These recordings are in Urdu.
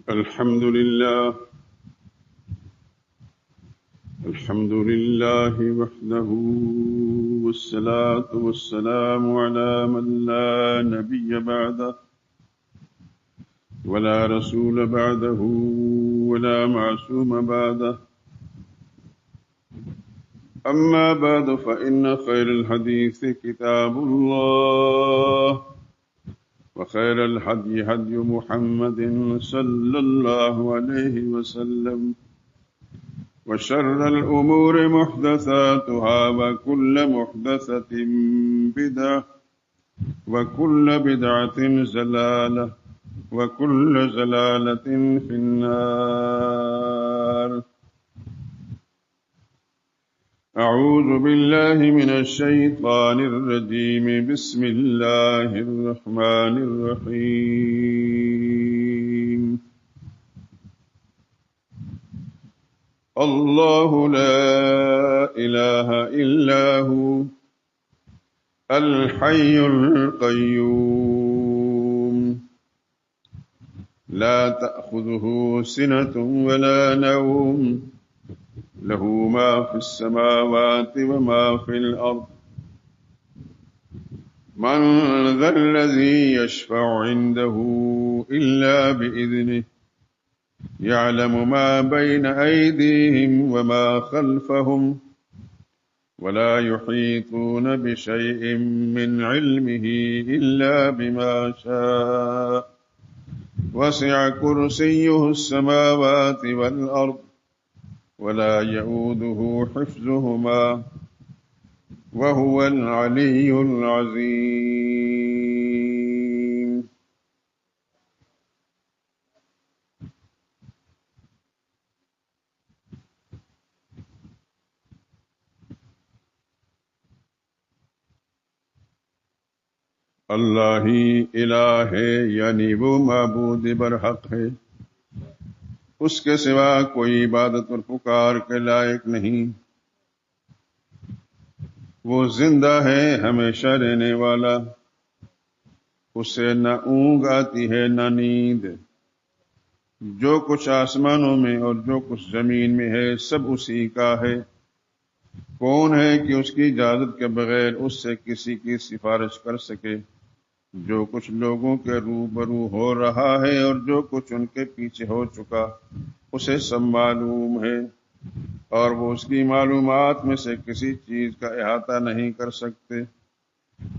الحمد لله وحده، والصلاة والسلام على من لا نبي بعده ولا رسول بعده ولا معصوم بعده. أما بعد فإن خير الحديث كتاب الله، وخير الهدي هدي محمد صلى الله عليه وسلم، وشر الأمور محدثاتها، وكل محدثة بدعة، وكل بدعة ضلالة، وكل ضلالة في النار. أعوذ بالله من الشيطان الرجيم. بسم الله الرحمن الرحيم. الله لا إله إلا هو الحي القيوم، لا تأخذه سنة ولا نوم، له ما في السماوات وما في الأرض. من ذا الذي يشفع عنده إلا بإذنه، يعلم ما بين أيديهم وما خلفهم، ولا يحيطون بشيء من علمه إلا بما شاء. وسع كرسيه السماوات والأرض، ولا يؤوده حفظهما، وهو العلي العظيم. اللہ ہی الہ ہے، یعنی وہ معبود برحق ہے، اس کے سوا کوئی عبادت اور پکار کے لائق نہیں۔ وہ زندہ ہے، ہمیشہ رہنے والا، اسے نہ اونگ آتی ہے نہ نیند۔ جو کچھ آسمانوں میں اور جو کچھ زمین میں ہے سب اسی کا ہے۔ کون ہے کہ اس کی اجازت کے بغیر اس سے کسی کی سفارش کر سکے؟ جو کچھ لوگوں کے روبرو ہو رہا ہے اور جو کچھ ان کے پیچھے ہو چکا اسے سب معلوم ہے، اور وہ اس کی معلومات میں سے کسی چیز کا احاطہ نہیں کر سکتے۔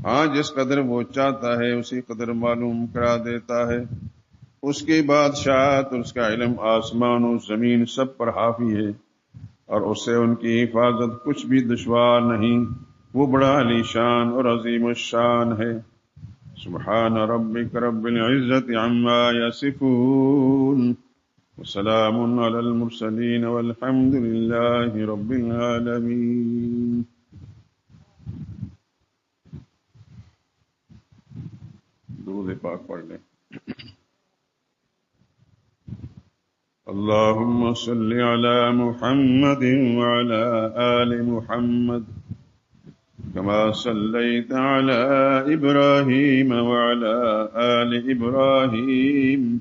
ہاں، جس قدر وہ چاہتا ہے اسی قدر معلوم کرا دیتا ہے۔ اس کی بادشاہت اور اس کا علم آسمان و زمین سب پر حاوی ہے، اور اسے ان کی حفاظت کچھ بھی دشوار نہیں۔ وہ بڑا علی شان اور عظیم الشان ہے۔ سبحان ربک رب العزت عما یصفون، وسلام علی المرسلین، والحمد للہ رب العالمین۔ درود پاک پڑھ لیں۔ اللہم صل علی محمد وعلی آل محمد، كما صليت على إبراهيم وعلى آل إبراهيم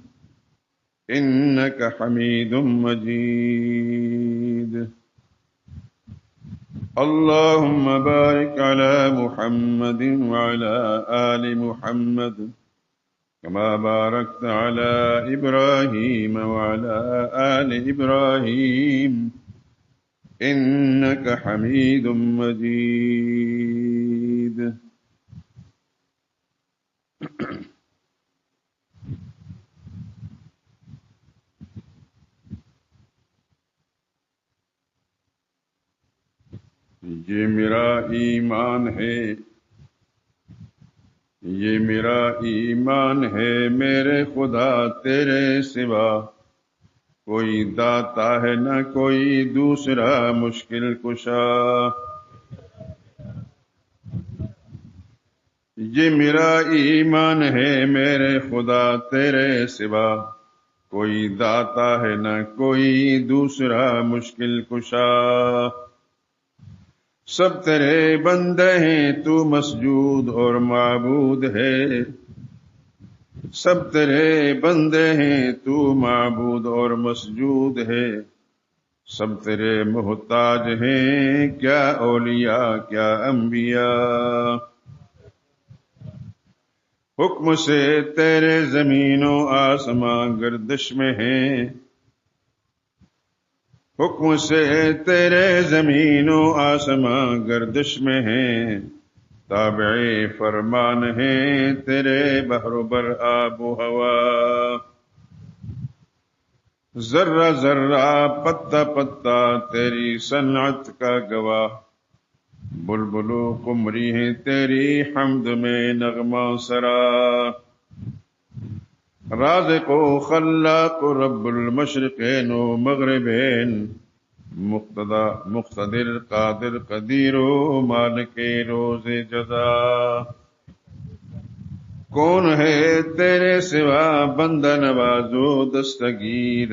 إنك حميد مجيد۔ اللهم بارك على محمد وعلى آل محمد، كما باركت على إبراهيم وعلى آل إبراهيم إنك حميد مجيد۔ یہ میرا ایمان ہے، یہ میرا ایمان ہے، میرے خدا تیرے سوا کوئی داتا ہے نہ کوئی دوسرا مشکل کشا۔ یہ میرا ایمان ہے، میرے خدا تیرے سوا کوئی داتا ہے نہ کوئی دوسرا مشکل کشا۔ سب تیرے بندے ہیں، تو مسجود اور معبود ہے، سب تیرے بندے ہیں، تو معبود اور مسجود ہے، سب تیرے محتاج ہیں، کیا اولیاء کیا انبیاء۔ حکم سے تیرے زمین و آسماں گردش میں ہیں، حکم سے تیرے زمین و آسماں گردش میں ہیں، تابع فرمان ہیں تیرے بحر و بر آب و ہوا۔ ذرہ ذرہ پتا پتا تیری صنعت کا گواہ، بلبل و قمری ہیں تیری حمد میں نغمہ سرا۔ رازق و خلاق و رب المشرقین و مغربین، مقتدر قادر قدیر و مالک روز جزا۔ کون ہے تیرے سوا بندہ نواز و دستگیر،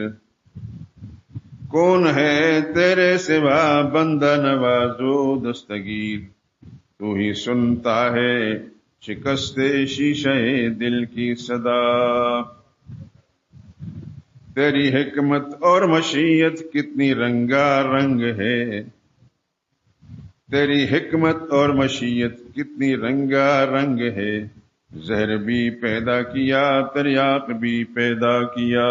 کون ہے تیرے سوا بندہ نواز و دستگیر، تو ہی سنتا ہے شکست شیشہ دل کی صدا۔ تیری حکمت اور مشیت کتنی رنگا رنگ ہے، تیری حکمت اور مشیت کتنی رنگا رنگ ہے، زہر بھی پیدا کیا تریاق بھی پیدا کیا۔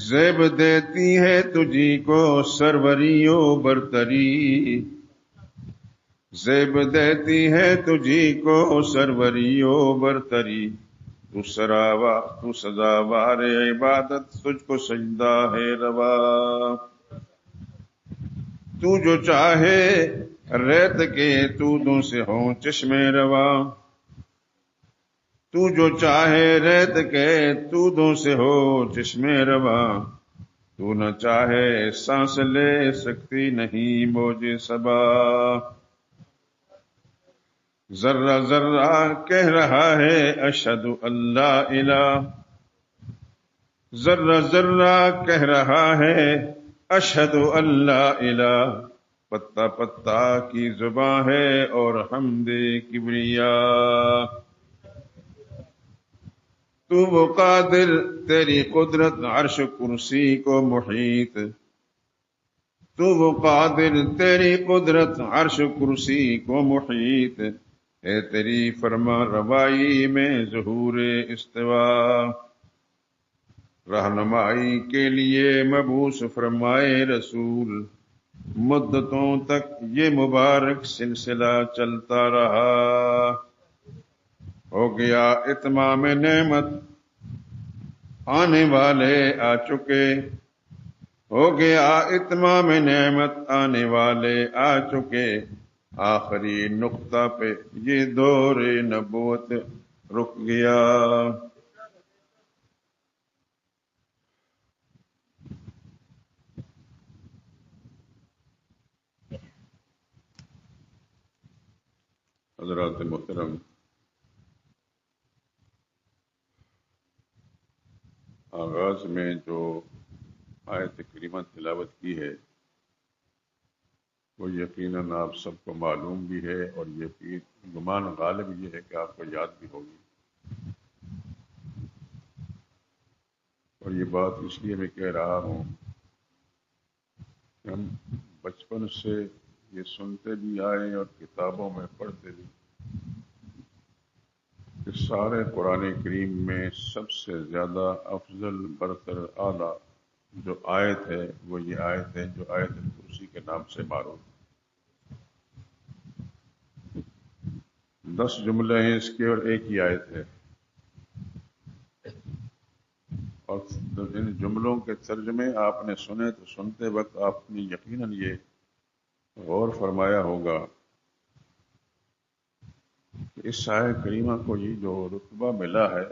زیب دیتی ہے تجھی کو سروری و برتری، زیب دیتی ہے تجھی کو سروری و برتری، تو سزاوار عبادت تجھ کو سجدہ ہے روا۔ تو جو چاہے ریت کے دودھوں سے ہوں چشمے روا، تو جو چاہے ریت کے دودھوں سے ہو چشمے روا، تو نہ چاہے سانس لے سکتی نہیں موج صبا۔ ذرہ ذرہ کہہ رہا ہے اشہد اللہ الہ، ذرہ ذرہ کہہ رہا ہے اشہد اللہ الہ، پتا پتا کی زباں ہے اور حمد کبریا۔ تو وہ قادر تیری قدرت عرش کرسی کو محیط، تو وہ قادر تیری قدرت عرش کرسی کو محیط، ہے تیری فرما روائی میں ظہور استوا۔ رہنمائی کے لیے مبعوث فرمائے رسول، مدتوں تک یہ مبارک سلسلہ چلتا رہا۔ ہو گیا اتمام نعمت، آنے والے آ چکے، ہو گیا اتمام نعمت، آنے والے آ چکے، آخری نقطہ پہ یہ دور نبوت رک گیا۔ حضرات محترم، آغاز میں جو آیت کریمہ تلاوت کی ہے وہ یقیناً آپ سب کو معلوم بھی ہے، اور یقین گمان غالب یہ ہے کہ آپ کو یاد بھی ہوگی، اور یہ بات اس لیے میں کہہ رہا ہوں کہ ہم بچپن سے یہ سنتے بھی آئے اور کتابوں میں پڑھتے بھی کہ سارے قرآن کریم میں سب سے زیادہ افضل برتر اعلیٰ جو آیت ہے وہ یہ آیت ہے جو آیت کرسی کے نام سے معروف۔ 10 جملے ہیں اس کے اور ایک ہی آیت ہے، اور ان جملوں کے ترجمے آپ نے سنے تو سنتے وقت آپ نے یقیناً یہ غور فرمایا ہوگا کہ اس آیت کریمہ کو یہ جو رتبہ ملا ہے،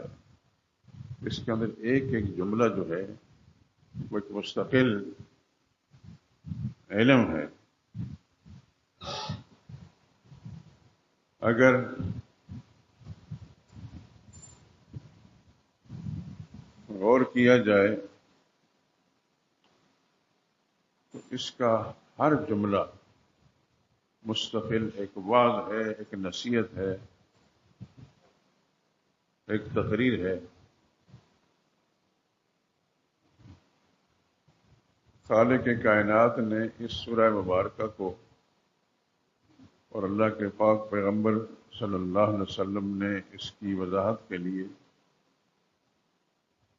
اس کے اندر ایک ایک جملہ جو ہے وہ ایک مستقل علم ہے۔ اگر غور کیا جائے تو اس کا ہر جملہ مستقل ایک وعظ ہے، ایک نصیحت ہے، ایک تقریر ہے، خالق کائنات نے اس سورہ مبارکہ کو اور اللہ کے پاک پیغمبر صلی اللہ علیہ وسلم نے اس کی وضاحت کے لیے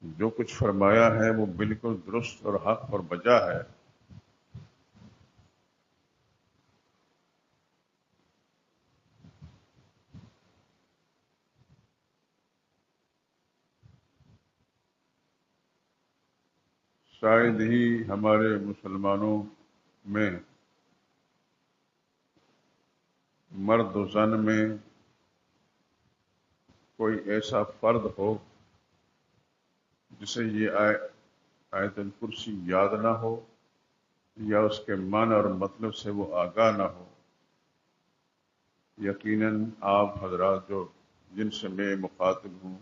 جو کچھ فرمایا ہے وہ بالکل درست اور حق اور بجا ہے۔ شاید ہی ہمارے مسلمانوں میں مرد و زن میں کوئی ایسا فرد ہو جسے یہ آیت الکرسی یاد نہ ہو یا اس کے معنی اور مطلب سے وہ آگاہ نہ ہو۔ یقیناً آپ حضرات جن سے میں مخاطب ہوں،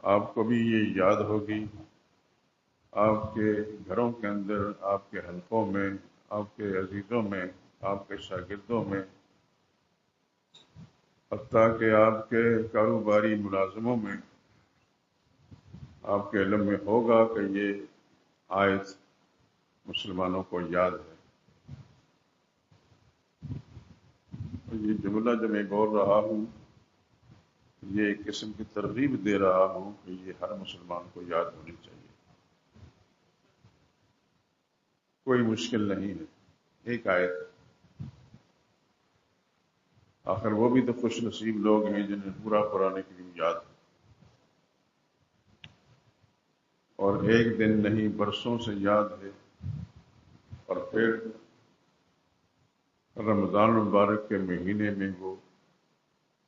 آپ کو بھی یہ یاد ہوگی، آپ کے گھروں کے اندر، آپ کے حلقوں میں، آپ کے عزیزوں میں، آپ کے شاگردوں میں، حتیٰ کہ آپ کے کاروباری ملازموں میں آپ کے علم میں ہوگا کہ یہ آیت مسلمانوں کو یاد ہے۔ یہ جملہ جو میں بول رہا ہوں یہ ایک قسم کی ترغیب دے رہا ہوں کہ یہ ہر مسلمان کو یاد ہونی چاہیے، کوئی مشکل نہیں ہے، ایک آیت ہے۔ آخر وہ بھی تو خوش نصیب لوگ ہیں جنہیں پورا قرآن کریم یاد ہے، اور ایک دن نہیں برسوں سے یاد ہے، اور پھر رمضان المبارک کے مہینے میں وہ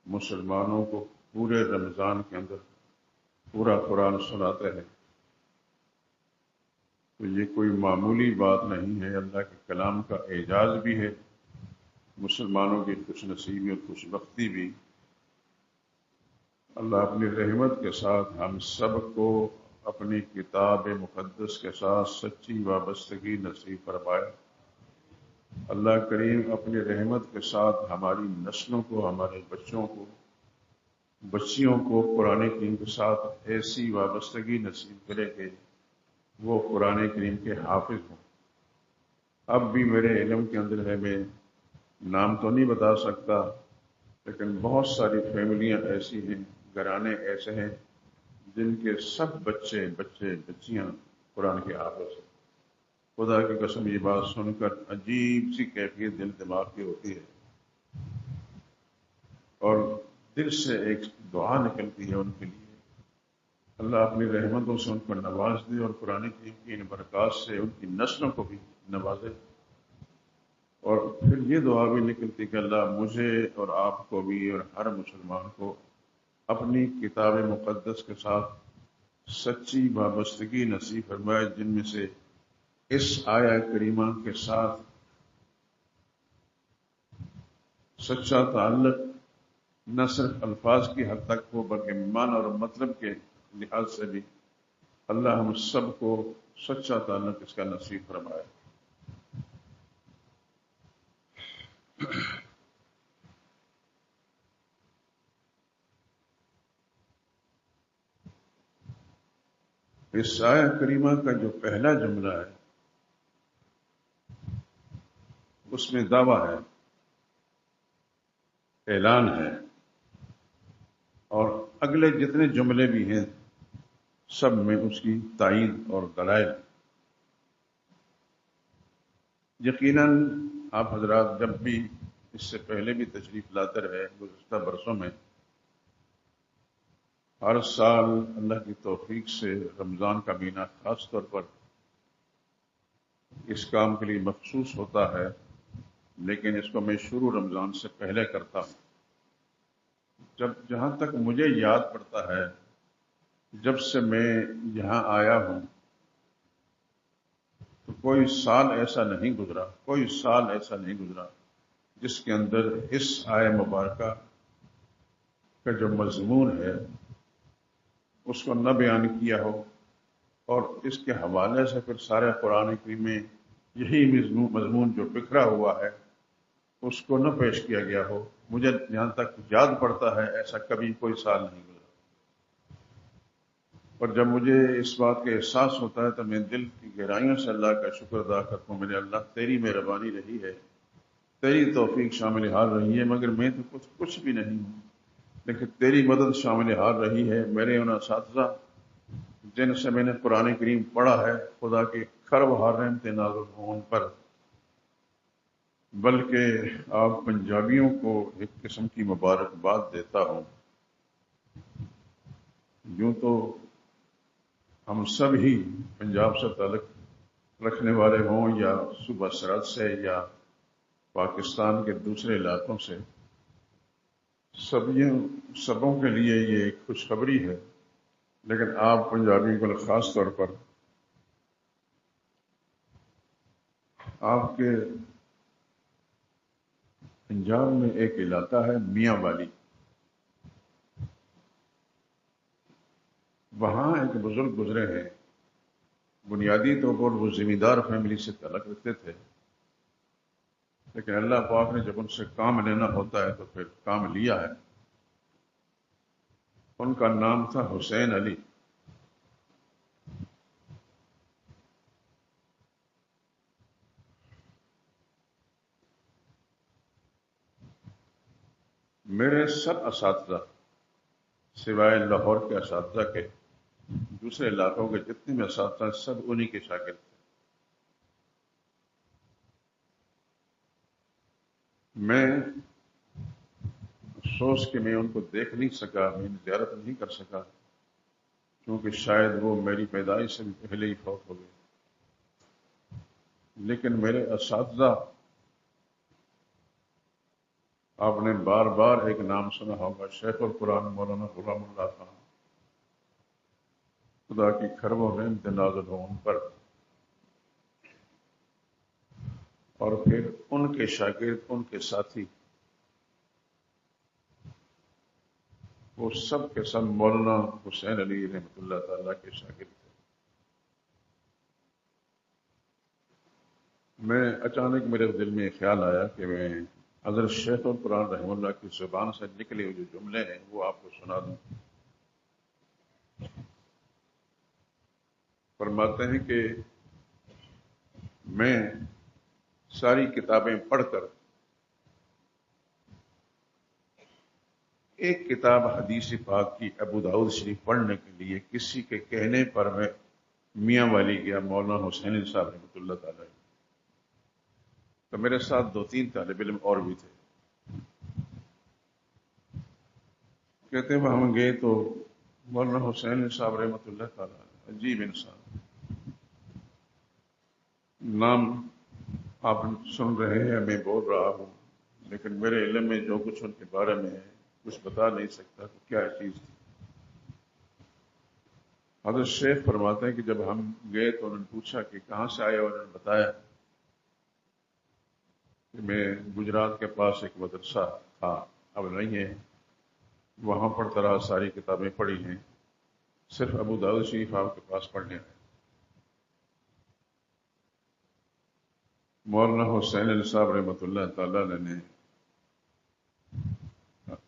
مسلمانوں کو پورے رمضان کے اندر پورا قرآن سناتے ہیں۔ تو یہ کوئی معمولی بات نہیں ہے، اللہ کے کلام کا اعجاز بھی ہے، مسلمانوں کی خوش نصیبی اور خوش بختی بھی۔ اللہ اپنی رحمت کے ساتھ ہم سب کو اپنی کتاب مقدس کے ساتھ سچی وابستگی نصیب فرمائے۔ اللہ کریم اپنی رحمت کے ساتھ ہماری نسلوں کو، ہمارے بچوں کو، بچیوں کو قرآن کریم کے ساتھ ایسی وابستگی نصیب کرے کہ وہ قرآن کریم کے حافظ ہوں۔ اب بھی میرے علم کے اندر ہے، میں نام تو نہیں بتا سکتا، لیکن بہت ساری فیملیاں ایسی ہیں، گھرانے ایسے ہیں جن کے سب بچے بچیاں قرآن کے حافظ ہیں۔ خدا کی قسم یہ بات سن کر عجیب سی کیفیت دل دماغ کی ہوتی ہے، اور دل سے ایک دعا نکلتی ہے ان کے لیے، اللہ اپنی رحمتوں سے ان کو نواز دے اور قرآن کریم کی ان برکات سے ان کی نسلوں کو بھی نوازے۔ اور پھر یہ دعا بھی نکلتی کہ اللہ مجھے اور آپ کو بھی اور ہر مسلمان کو اپنی کتاب مقدس کے ساتھ سچی وابستگی نصیب فرمائے، جن میں سے اس آیہ کریمہ کے ساتھ سچا تعلق نہ صرف الفاظ کی حد تک ہو بلکہ معنی اور مطلب کے لحاظ سے بھی اللہ ہم سب کو سچا تعلق اس کا نصیب فرمائے۔ اس آیہ کریمہ کا جو پہلا جملہ ہے اس میں دعویٰ ہے، اعلان ہے، اور اگلے جتنے جملے بھی ہیں سب میں اس کی تائید اور دلائل۔ یقیناً آپ حضرات جب بھی اس سے پہلے بھی تشریف لاتے رہے گزشتہ برسوں میں، ہر سال اللہ کی توفیق سے رمضان کا مہینہ خاص طور پر اس کام کے لیے مخصوص ہوتا ہے، لیکن اس کو میں شروع رمضان سے پہلے کرتا ہوں۔ جہاں تک مجھے یاد پڑتا ہے، جب سے میں یہاں آیا ہوں تو کوئی سال ایسا نہیں گزرا جس کے اندر اس آیہ مبارکہ کا جو مضمون ہے اس کو نہ بیان کیا ہو، اور اس کے حوالے سے پھر سارے قرآن کریم میں یہی مضمون جو بکھرا ہوا ہے اس کو نہ پیش کیا گیا ہو۔ مجھے جہاں تک یاد پڑتا ہے ایسا کبھی کوئی سال نہیں گزرا۔ اور جب مجھے اس بات کا احساس ہوتا ہے تو میں دل کی گہرائیوں سے اللہ کا شکر ادا کرتا ہوں، میرے اللہ تیری مہربانی رہی ہے، تیری توفیق شامل حال رہی ہے، مگر میں تو کچھ بھی نہیں ہوں، لیکن تیری مدد شامل حال رہی ہے۔ میرے ان اساتذہ جن سے میں نے قرآن کریم پڑھا ہے، خدا کی کھرب ہار رحمت نازل ہوں ان پر، بلکہ آپ پنجابیوں کو ایک قسم کی مبارکباد دیتا ہوں۔ یوں تو ہم سب ہی پنجاب سے تعلق رکھنے والے ہوں یا صوبہ سرحد سے یا پاکستان کے دوسرے علاقوں سے، سبوں کے لیے یہ ایک خوشخبری ہے، لیکن آپ پنجابی کو خاص طور پر آپ کے پنجاب میں ایک علاقہ ہے میاں والی، وہاں ایک بزرگ گزرے ہیں، بنیادی طور پر وہ زمیندار فیملی سے تعلق رکھتے تھے، لیکن اللہ پاک نے جب ان سے کام لینا ہوتا ہے تو پھر کام لیا ہے۔ ان کا نام تھا حسین علی۔ میرے سب اساتذہ سوائے لاہور کے اساتذہ کے، دوسرے علاقوں کے جتنے بھی اساتذہ سب انہی کے شاگرد تھے۔ میں افسوس کہ میں ان کو دیکھ نہیں سکا، میں زیارت نہیں کر سکا، کیونکہ شاید وہ میری پیدائش سے بھی پہلے ہی فوت ہو گئے، لیکن میرے اساتذہ، آپ نے بار بار ایک نام سنا ہوگا، شیخ القرآن مولانا غلام اللہ خان، خدا کی کھرب و رحمت نازل ہو ان پر، اور پھر ان کے شاگرد، ان کے ساتھی، وہ سب کے سب مولانا حسین علی رحمۃ اللہ تعالیٰ کے شاگرد تھے۔ میں اچانک میرے دل میں خیال آیا کہ میں حضرت شیخ القرآن رحمہ اللہ کی زبان سے نکلے ہوئے جو جملے ہیں وہ آپ کو سنا دوں۔ فرماتے ہیں کہ میں ساری کتابیں پڑھ کر ایک کتاب حدیث پاک کی ابو داؤد شریف پڑھنے کے لیے کسی کے کہنے پر میں میاں والی گیا، مولانا حسین صاحب رحمۃ اللہ تعالی، تو میرے ساتھ 2-3 طالب علم اور بھی تھے۔ کہتے ہیں ہم گئے تو مولانا حسین صاحب رحمۃ اللہ تعالی عجیب انسان، نام آپ سن رہے ہیں، میں بول رہا ہوں، لیکن میرے علم میں جو کچھ ان کے بارے میں ہے کچھ بتا نہیں سکتا کہ کیا چیز تھی۔ حضرت شیخ فرماتے ہیں کہ جب ہم گئے تو انہوں نے پوچھا کہ کہاں سے آئے، اور انہوں نے بتایا کہ میں گجرات کے پاس ایک مدرسہ تھا، اب نہیں ہے، وہاں پر طرح ساری کتابیں پڑھی ہیں، صرف ابو داؤد شریف آپ کے پاس پڑھنے آئے۔ مولانا حسین علی صاحب رحمۃ اللہ تعالی نے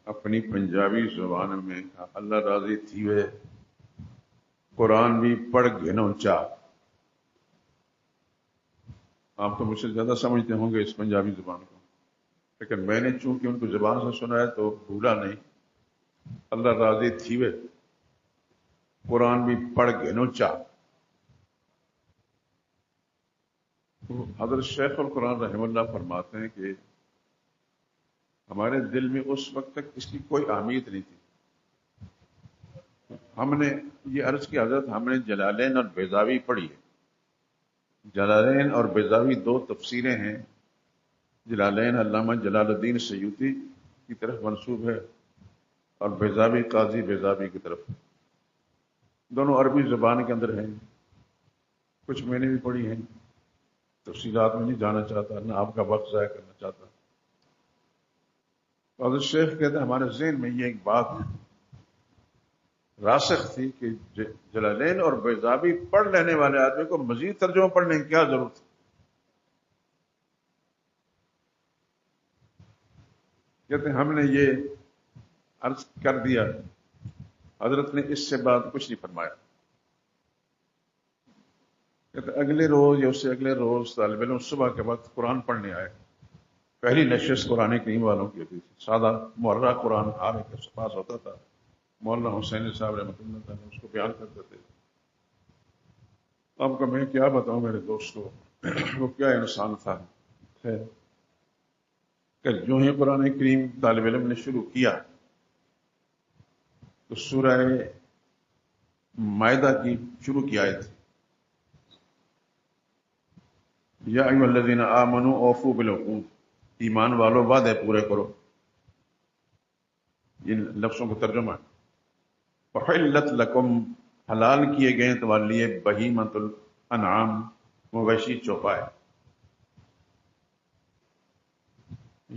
اپنی پنجابی زبان میں کہا، اللہ راضی تھی وے قرآن بھی پڑھ گھنو چا۔ آپ تو مجھ سے زیادہ سمجھتے ہوں گے اس پنجابی زبان کو، لیکن میں نے چونکہ ان کو زبان سے سنا ہے تو بھولا نہیں، اللہ راضی تھی وے قرآن بھی پڑھ گھنو چا۔ حضرت شیخ القرآن رحمہ اللہ فرماتے ہیں کہ ہمارے دل میں اس وقت تک اس کی کوئی اہمیت نہیں تھی۔ ہم نے یہ عرض کی حضرت، ہم نے جلالین اور بیضاوی پڑھی ہے۔ جلالین اور بیضاوی 2 تفسیریں ہیں۔ جلالین علامہ جلال الدین سیوطی کی طرف منسوب ہے اور بیضاوی قاضی بیضاوی کی طرف، دونوں عربی زبان کے اندر ہیں، کچھ میں نے بھی پڑھی ہیں، تفصیلات میں نہیں جانا چاہتا، نہ آپ کا وقت ضائع کرنا چاہتا۔ حضرت شیخ کہتے ہیں ہمارے ذہن میں یہ ایک بات راسخ تھی کہ جلالین اور بیضاوی پڑھ لینے والے آدمی کو مزید ترجمہ پڑھنے کی کیا ضرورت ہے۔ کہتے ہیں ہم نے یہ عرض کر دیا، حضرت نے اس سے بعد کچھ نہیں فرمایا۔ کہتے اگلے روز یا اس سے اگلے روز طالب علم صبح کے وقت قرآن پڑھنے آئے. پہلی نشست قرآن کریم والوں کی ہوتی تھی. سادہ محرہ قرآن ہر ایک کے پاس ہوتا تھا. مولانا حسین صاحب رحمۃ اللہ تعالیٰ اس کو بیان کرتے تھے. آپ کو میں کیا بتاؤں میرے دوستو، وہ کیا انسان تھا. کہ جو ہی قرآن کریم طالب علم نے شروع کیا تو سورہ مائدہ کی شروع کی آیت، یا ایھا الذین آمنوا اوفوا بالعقود، ایمان والو وعدے پورے کرو. ان لفظوں کا ترجمہ ہے. وحلت لکم، حلال کیے گئے تمہارے لیے بہیمۃ الانعام، مویشی چوپائے.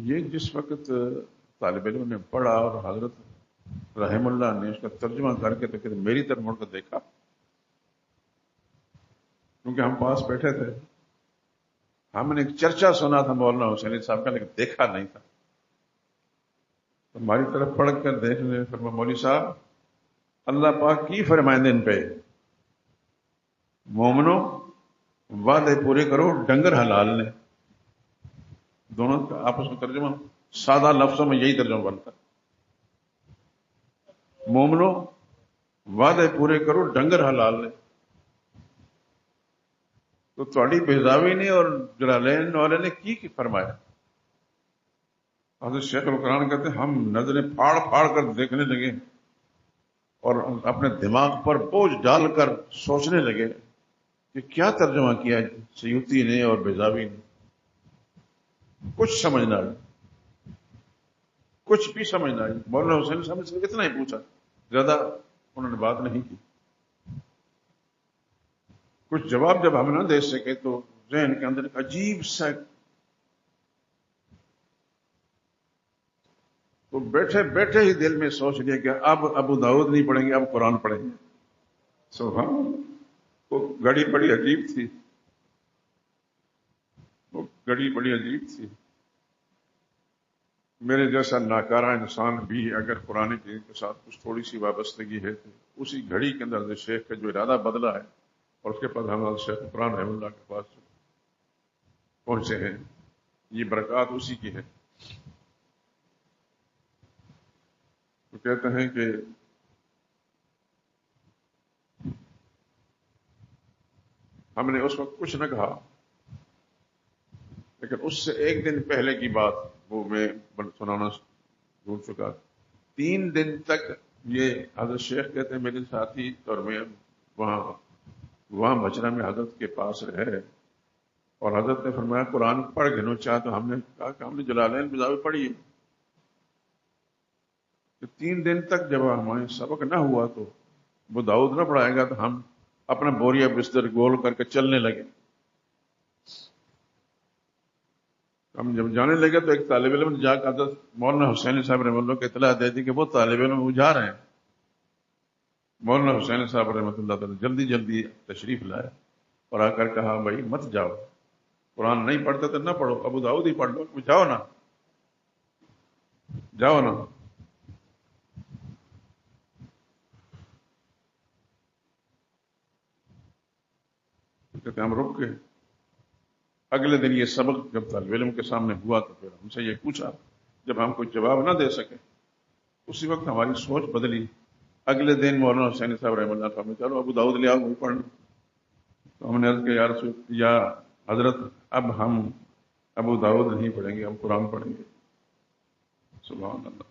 یہ جس وقت طالب علم نے پڑھا اور حضرت رحم اللہ نے اس کا ترجمہ کر کے تو میری طرف مڑ کر دیکھا، کیونکہ ہم پاس بیٹھے تھے. ہم نے ایک چرچا سنا تھا مولانا حسین صاحب کا، لیکن دیکھا نہیں تھا. ہماری طرف پڑھ کر دیکھنے فرمایا مولوی صاحب اللہ پاک کی فرمائندے ان پہ، مومنو وعدے پورے کرو ڈنگر حلال نے. دونوں کا آپس میں ترجمہ سادہ لفظوں میں یہی ترجمہ بنتا ہے. مومنو وعدے پورے کرو ڈنگر حلال نے. تو تھوڑی بیزاوی نے اور جلالین والے نے کی فرمایا. حضرت شیخ القرآن کہتے ہیں ہم نظریں پھاڑ پھاڑ کر دیکھنے لگے اور اپنے دماغ پر بوجھ ڈال کر سوچنے لگے کہ کیا ترجمہ کیا سیوطی نے اور بیزاوی نے. کچھ سمجھ نہ آئی، کچھ بھی سمجھ نہ آئی. مولانا حسین صاحب نے صرف اتنا ہی پوچھا، زیادہ انہوں نے بات نہیں کی. کچھ جواب جب ہم نہ دے سکے تو ذہن کے اندر ایک عجیب سا، تو بیٹھے بیٹھے ہی دل میں سوچ لیا کہ اب ابو داؤد نہیں پڑھیں گے، اب قرآن پڑھیں گے. سبحان اللہ. وہ گھڑی بڑی عجیب تھی، وہ گھڑی بڑی عجیب تھی. میرے جیسا ناکارہ انسان بھی اگر قرآن کریم کے ساتھ کچھ تھوڑی سی وابستگی ہے تو اسی گھڑی کے اندر شیخ کا جو ارادہ بدلا ہے اور اس کے بعد ہم شیخ قرآن رحم اللہ کے پاس پہنچے ہیں، یہ برکات اسی کی ہے. تو کہتے ہیں کہ ہم نے اس وقت کچھ نہ کہا، لیکن اس سے ایک دن پہلے کی بات وہ میں سنانا بھول چکا. 3 دن تک یہ حضرت شیخ کہتے ہیں میرے ساتھی اور میں وہاں بچرا میں حضرت کے پاس رہے اور حضرت نے فرمایا قرآن پڑھ گنو چاہ، تو ہم نے کہا کہ ہم نے جلالین بیزاوی پڑھی ہے. 3 دن تک جب ہمارے سبق نہ ہوا تو وہ داؤد نہ پڑھائے گا تو ہم اپنا بوریا بستر گول کر کے چلنے لگے. ہم جب جانے لگے تو ایک طالب علم نے جا کر حضرت مولانا حسین صاحب رحمۃ اللہ کو اطلاع دے دی کہ وہ طالب علم وہ جا رہے ہیں. مولانا حسین صاحب رحمۃ اللہ تعالی جلدی جلدی تشریف لائے اور آ کر کہا بھائی مت جاؤ، قرآن نہیں پڑھتے تو نہ پڑھو، ابو داؤد ہی پڑھ لو. جاؤ نا، جاؤ نا. کہتے ہم رک گئے. اگلے دن یہ سبق جب طالب علم کے سامنے ہوا تو پھر ہم سے یہ پوچھا، جب ہم کوئی جواب نہ دے سکے اسی وقت ہماری سوچ بدلی. اگلے دن مولانا حسین صاحب رحمۃ اللہ صاحب نے چلو ابو داؤد لے آؤ وہ پڑھ لو. تو ہم نے عرض کیا یا حضرت اب ہم ابو داؤد نہیں پڑھیں گے، ہم قرآن پڑھیں گے. سبحان اللہ.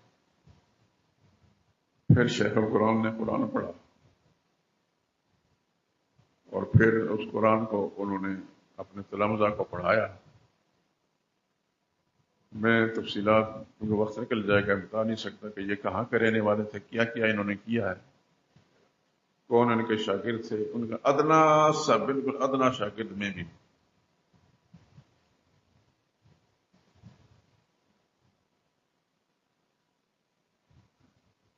پھر شیخ القرآن نے قرآن پڑھا اور پھر اس قرآن کو انہوں نے اپنے تلامذہ کو پڑھایا. میں تفصیلات کیونکہ وقت نکل جائے گا بتا نہیں سکتا کہ یہ کہاں کے رہنے والے تھے، کیا کیا انہوں نے کیا ہے، کون ان کے شاگرد تھے. ان کا ادنا سا بالکل ادنا شاگرد میں بھی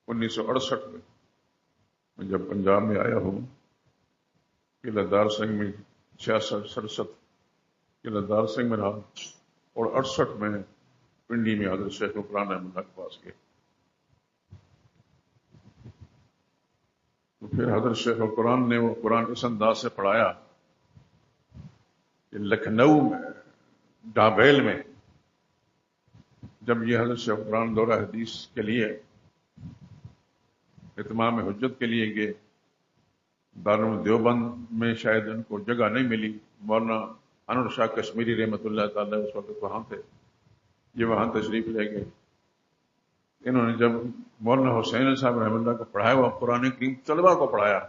1968 میں جب پنجاب میں آیا ہوں، قلعہ دار سنگھ میں 66-67 قلعہ دار سنگھ میں رہا اور 68 میں پنڈی میں حضرت شیخ القرآن رحمۃ اللہ کے پاس گئے. تو پھر حضرت شیخ القرآن نے وہ قرآن اس انداز سے پڑھایا لکھنؤ میں ڈابیل میں جب یہ حضرت شیخ قرآن دورہ حدیث کے لیے اتمام حجت کے لیے گئے، دارالعلوم دیوبند میں شاید ان کو جگہ نہیں ملی، مولانا انور شاہ کشمیری رحمۃ اللہ تعالی اس وقت وہاں تھے، یہ وہاں تشریف لے گئے۔ انہوں نے جب مولانا حسین صاحب رحمۃ اللہ کو پڑھایا، وہ قرآن کریم طلبا کو پڑھایا،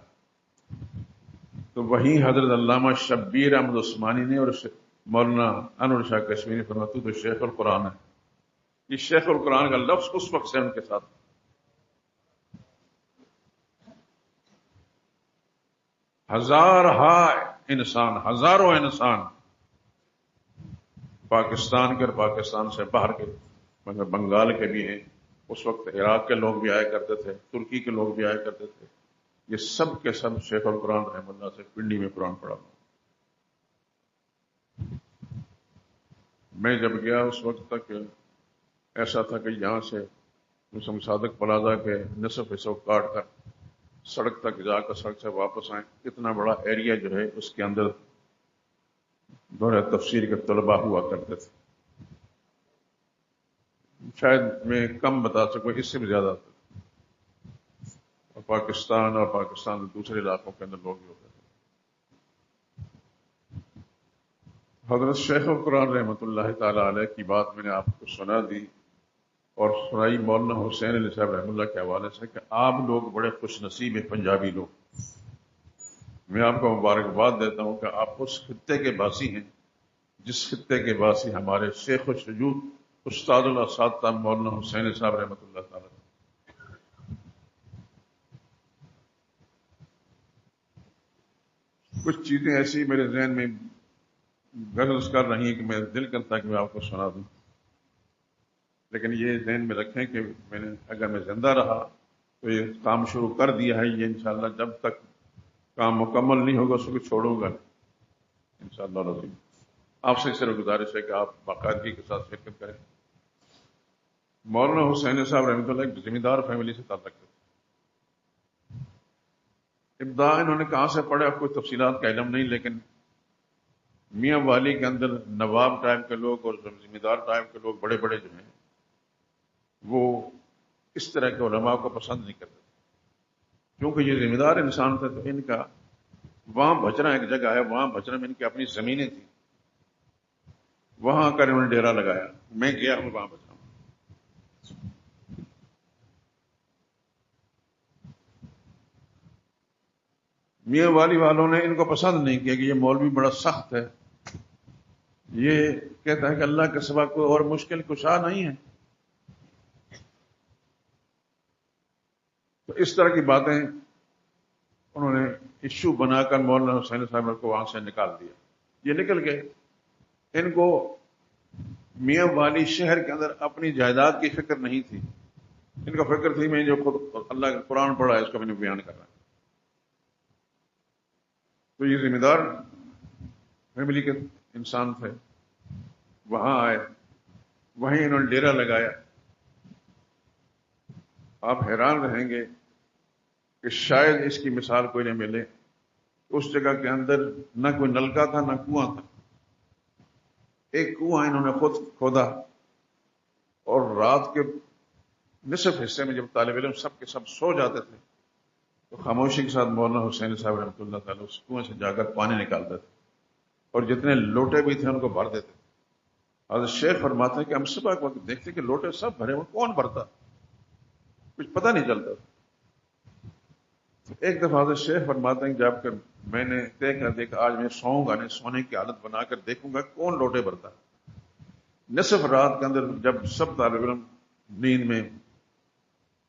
تو وہیں حضرت علامہ شبیر احمد عثمانی نے اور مولانا انور شاہ کشمیری فرماتے تو شیخ القرآن ہے۔ یہ شیخ القرآن کا لفظ اس وقت سے ان کے ساتھ ہزاروں انسان پاکستان کے اور پاکستان سے باہر کے، مگر بنگال کے بھی ہیں، اس وقت عراق کے لوگ بھی آیا کرتے تھے، ترکی کے لوگ بھی آیا کرتے تھے، یہ سب کے سب شیخ القرآن رحمۃ اللہ سے پنڈی میں قرآن پڑھا۔ میں جب گیا اس وقت تک ایسا تھا کہ یہاں سے مسلم صادق پلازا کے نصف حصہ کاٹ کر سڑک تک جا کر سڑک سے واپس آئیں، اتنا بڑا ایریا جو ہے اس کے اندر دورہ تفسیر کے طلباء ہوا کرتے تھے۔ شاید میں کم بتا سکوں، اس سے بھی زیادہ تھا، اور پاکستان کے دوسرے علاقوں کے اندر لوگ بھی ہوتے تھے۔ حضرت شیخ القرآن رحمۃ اللہ تعالی علیہ کی بات میں نے آپ کو سنا دی اور سنائی مولانا حسین علی صاحب رحمۃ اللہ کے حوالے سے کہ آپ لوگ بڑے خوش نصیب ہیں پنجابی لوگ۔ میں آپ کو مبارکباد دیتا ہوں کہ آپ اس خطے کے باسی ہیں جس خطے کے باسی ہمارے شیخ و شجود استاد الاساتذہ مولانا حسین صاحب رحمۃ اللہ تعالی۔ کچھ چیزیں ایسی میرے ذہن میں گرز کر رہی ہیں کہ میں دل کرتا کہ میں آپ کو سنا دوں، لیکن یہ ذہن میں رکھیں کہ اگر میں زندہ رہا تو یہ کام شروع کر دیا ہے، یہ انشاءاللہ جب تک کام مکمل نہیں ہوگا اس کو چھوڑوں گا انشاءاللہ رضی۔ آپ سے صرف گزارش ہے کہ آپ باقاعدگی کے ساتھ شرکت کریں۔ مولانا حسین صاحب رحمۃ اللہ ایک ذمہ دار فیملی سے تعلق ہے۔ ابتدا انہوں نے کہاں سے پڑھا کوئی تفصیلات کا علم نہیں، لیکن میاں والی کے اندر نواب ٹائپ کے لوگ اور ذمہ دار ٹائپ کے لوگ بڑے بڑے جو ہیں وہ اس طرح کے علماء کو پسند نہیں کرتے، کیونکہ یہ ذمہ دار انسان تھے، تو ان کا وہاں بچنا ایک جگہ ہے، وہاں بچنا میں ان کی اپنی زمینیں تھیں، وہاں کر انہوں نے ڈیرا لگایا، میں گیا ہوں وہاں بچا ہوں۔ میاں والی والوں نے ان کو پسند نہیں کیا کہ یہ مولوی بڑا سخت ہے، یہ کہتا ہے کہ اللہ کے سوا کوئی اور مشکل کشا نہیں ہے، تو اس طرح کی باتیں انہوں نے ایشو بنا کر مولانا حسین صاحب کو وہاں سے نکال دیا۔ یہ نکل گئے، ان کو میاں والی شہر کے اندر اپنی جائیداد کی فکر نہیں تھی، ان کا فکر تھی میں جو خود اللہ کا قرآن پڑھا ہے اس کو میں نے بیان کر رہا ہوں۔ تو یہ ذمہ دار فیملی کے انسان تھے، وہاں آئے، وہیں انہوں نے ڈیرا لگایا۔ آپ حیران رہیں گے کہ شاید اس کی مثال کوئی نہ ملے، اس جگہ کے اندر نہ کوئی نلکا تھا نہ کنواں تھا، ایک کنواں انہوں نے خود کھودا، اور رات کے نصف حصے میں جب طالب علم سب کے سب سو جاتے تھے تو خاموشی کے ساتھ مولانا حسین صاحب رحمۃ اللہ تعالیٰ اس کنویں سے جا کر پانی نکالتے تھے، اور جتنے لوٹے بھی تھے ان کو بھر دیتے تھے۔ حضرت شیخ فرماتے ہیں کہ ہم صبح کے وقت دیکھتے کہ لوٹے سب بھرے ہوئے، کون بھرتا، کچھ پتہ نہیں چلتا۔ ایک دفعہ حضرت شیخ فرماتے ہیں جب کہ میں نے طے کر دیا کہ آج میں سوؤں گا نہیں، سونے کی حالت بنا کر دیکھوں گا کون لوٹے بھرتا۔ نصف رات کے اندر جب سب طالب علم نیند میں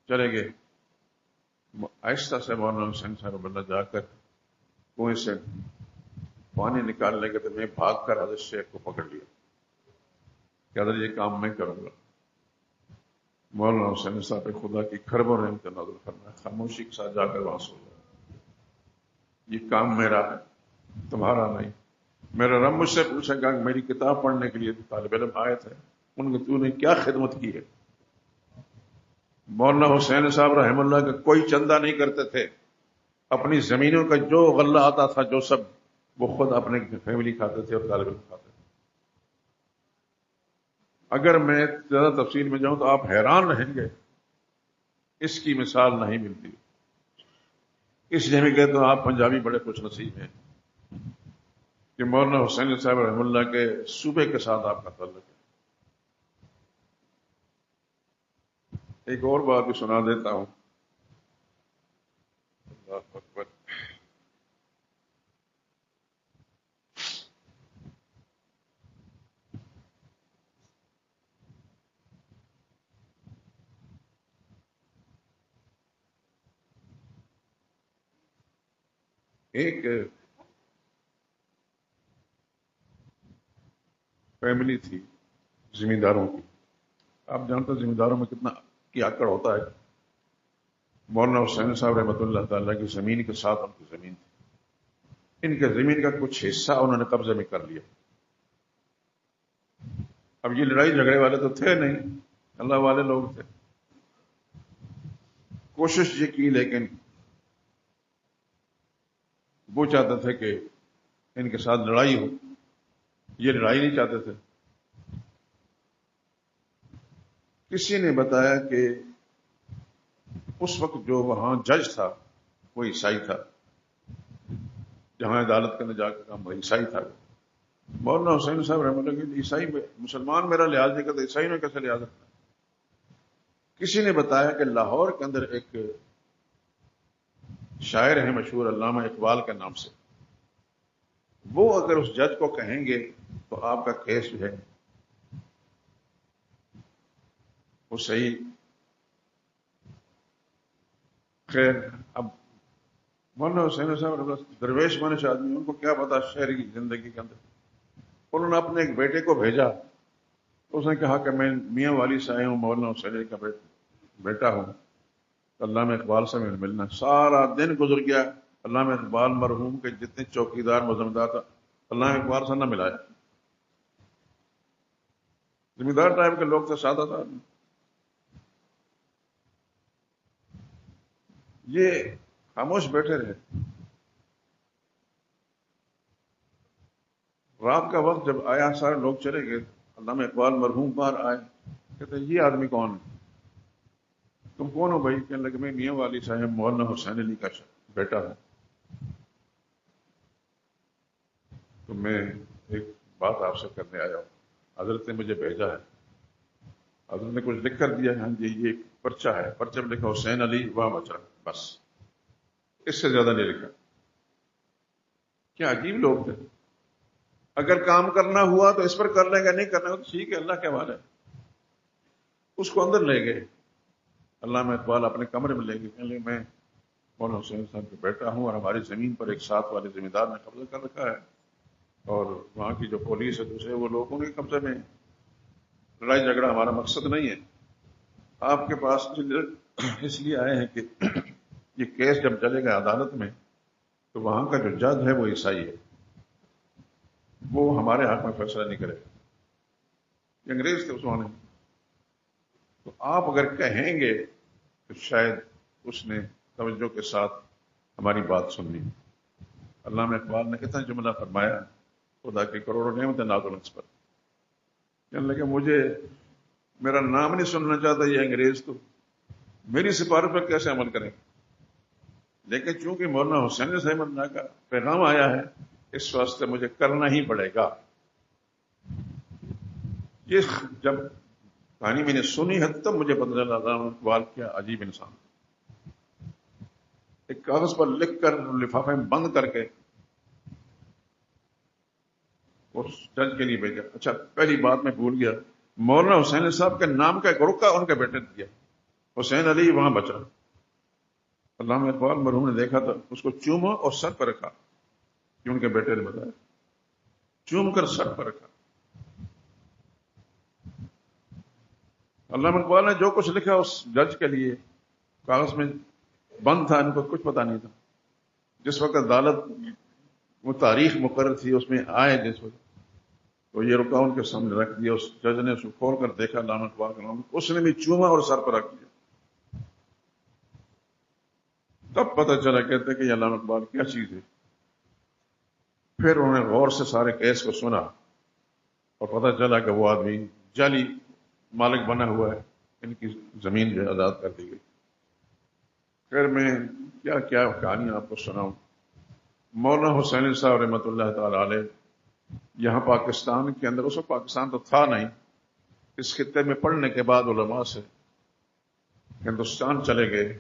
چلے گئے، آہستہ سے مولانا حسین صاحب اللہ جا کر کنویں سے پانی نکال لے گئے، تو میں بھاگ کر حضرت شیخ کو پکڑ لیا کہ حضرت یہ کام میں کروں گا۔ مولانا حسین صاحب خدا کی کھربوں رحمت نازل فرمایا، خاموشی کے ساتھ جا کر وہاں سو جاؤ، یہ کام میرا ہے تمہارا نہیں۔ میرا رب مجھ سے پوچھے گا کہ میری کتاب پڑھنے کے لیے طالب علم آئے تھے، ان کو تو نے کیا خدمت کی ہے۔ مولانا حسین صاحب رحم اللہ کا کوئی چندہ نہیں کرتے تھے، اپنی زمینوں کا جو غلہ آتا تھا جو سب وہ خود اپنے فیملی کھاتے تھے اور طالب علم کھاتے تھے. اگر میں زیادہ تفصیل میں جاؤں تو آپ حیران رہیں گے، اس کی مثال نہیں ملتی. اس لیے میں کہتا ہوں آپ پنجابی بڑے خوش نصیب ہیں کہ مولانا حسین صاحب رحمہ اللہ کے صوبے کے ساتھ آپ کا تعلق ہے. ایک اور بات بھی سنا دیتا ہوں. اللہ اکبر. ایک فیملی تھی زمینداروں کی. آپ جانتے ہیں زمینداروں میں کتنا کی آکڑ ہوتا ہے. مولانا حسین صاحب رحمۃ اللہ تعالیٰ کی زمین کے ساتھ ان کی زمین تھی. ان کے زمین کا کچھ حصہ انہوں نے قبضے میں کر لیا. اب یہ لڑائی جھگڑے والے تو تھے نہیں، اللہ والے لوگ تھے. کوشش یہ کی لیکن وہ چاہتے تھے کہ ان کے ساتھ لڑائی ہو، یہ لڑائی نہیں چاہتے تھے. کسی نے بتایا کہ اس وقت جو وہاں جج تھا وہ عیسائی تھا، جہاں عدالت کرنے جا کے کام وہ عیسائی تھا. مولانا حسین صاحب رحمۃ اللہ کہ عیسائی مسلمان میرا لحاظ نہیں کرتا، عیسائی نے کیسے لحاظ رکھنا. کسی نے بتایا کہ لاہور کے اندر ایک شاعر ہیں مشہور علامہ اقبال کے نام سے، وہ اگر اس جج کو کہیں گے تو آپ کا کیس جو ہے وہ صحیح. خیر اب مولانا حسین صاحب درویش مانش آدمی، ان کو کیا پتا شہر کی زندگی کے اندر. انہوں نے اپنے ایک بیٹے کو بھیجا. اس نے کہا کہ میں میاں والی سے آیا ہوں، مولانا حسین کا بیٹا ہوں، علامہ اقبال سے میں ملنا. سارا دن گزر گیا، علامہ اقبال مرحوم کے جتنے چوکیدار مزمدار تھا علامہ اقبال سے نہ ملایا. زمیندار ٹائپ کے لوگ تھے، سادہ تھا. یہ خاموش بیٹھے رہے. رات کا وقت جب آیا سارے لوگ چلے گئے، علامہ اقبال مرحوم باہر آئے. کہتے یہ آدمی کون ہے؟ تم کون ہو بھائی؟ کہنے لگے میں میاں والی صاحب مولانا حسین علی کا بیٹا ہوں. تو میں ایک بات آپ سے کرنے آیا ہوں، حضرت نے مجھے بھیجا ہے. حضرت نے کچھ لکھ کر دیا ہے. ہاں جی یہ ایک پرچہ ہے، پرچہ میں لکھا حسین علی وہاں بچا، بس اس سے زیادہ نہیں لکھا. کیا عجیب لوگ تھے. اگر کام کرنا ہوا تو اس پر کر لیں گے، نہیں کرنا ہوا تو ٹھیک ہے اللہ کے حوالے. اس کو اندر لے گئے. علامہ اقبال اپنے کمرے میں لے گئے. کہنے لگے میں مولانا حسین صاحب کا بیٹا ہوں اور ہماری زمین پر ایک ساتھ والے زمیندار نے قبضہ کر رکھا ہے، اور وہاں کی جو پولیس ہے دوسرے وہ لوگوں کے قبضے میں. لڑائی جھگڑا ہمارا مقصد نہیں ہے. آپ کے پاس اس لیے آئے ہیں کہ یہ کیس جب چلے گا عدالت میں تو وہاں کا جو جج ہے وہ عیسائی ہے، وہ ہمارے حق میں فیصلہ نہیں کرے گا. یہ انگریز تھے اس زمانے میں. تو آپ اگر کہیں گے تو شاید اس نے توجہ کے ساتھ ہماری بات سننی. علامہ اقبال نے اتنا جملہ فرمایا، خدا کی کروڑوں نعمتیں نازل اس پر. کہنے لگے مجھے میرا نام نہیں سننا چاہتا یہ انگریز، تو میری سفارش پر کیسے عمل کریں گے. لیکن چونکہ مولانا حسین صاحب اللہ کا پیغام آیا ہے اس واسطے مجھے کرنا ہی پڑے گا. یہ جب کہانی میں نے سنی ہے تب مجھے پتہ چلا علامہ اقبال کیا عجیب انسان. ایک کاغذ پر لکھ کر لفافے میں بند کر کے اس جج کے لیے بھیجا. اچھا پہلی بات میں بھول گیا، مولانا حسین صاحب کے نام کا ایک رکا ان کے بیٹے نے دیا، حسین علی وہاں بچا. علامہ اقبال مرحوم نے دیکھا تو اس کو چوما اور سر پر رکھا، جو ان کے بیٹے نے بتایا، چوم کر سر پر رکھا. علامہ اقبال نے جو کچھ لکھا اس جج کے لیے کاغذ میں بند تھا، ان کو کچھ پتا نہیں تھا. جس وقت عدالت وہ تاریخ مقرر تھی اس میں آئے جس وقت تو یہ رکا ان کے سامنے رکھ دیا. اس جج نے اس کو کھول کر دیکھا علامہ اقبال کا نام، اس نے بھی چوما اور سر پر رکھ دیا. تب پتہ چلا کہتے کہ یہ علامہ اقبال کیا چیز ہے. پھر انہوں نے غور سے سارے کیس کو سنا اور پتہ چلا کہ وہ آدمی جعلی مالک بنا ہوا ہے، ان کی زمین جو ہے آزاد کر دی گئی۔ پھر میں کیا کیا کہانیاں آپ کو سناؤں۔ مولانا حسین صاحب رحمۃ اللہ تعالی علیہ یہاں پاکستان کے اندر، اس وقت پاکستان تو تھا نہیں، اس خطے میں پڑھنے کے بعد علماء سے ہندوستان چلے گئے۔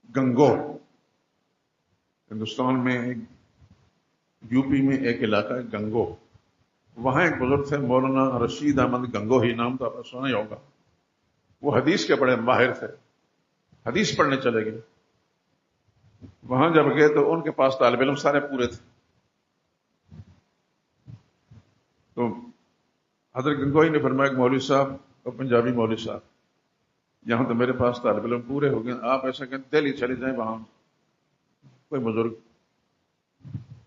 گنگو ہندوستان میں یو پی میں ایک علاقہ ہے گنگو، وہاں ایک بزرگ تھے مولانا رشید احمد گنگو ہی، نام تو آپ نے سنا ہی ہوگا۔ وہ حدیث کے بڑے ماہر تھے، حدیث پڑھنے چلے گئے۔ وہاں جب گئے تو ان کے پاس طالب علم سارے پورے تھے۔ تو حضرت گنگوئی نے فرمایا کہ مولوی صاحب اور پنجابی مولوی صاحب، یہاں تو میرے پاس طالب علم پورے ہو گئے، آپ ایسا کہ دہلی چلے جائیں، وہاں کوئی بزرگ۔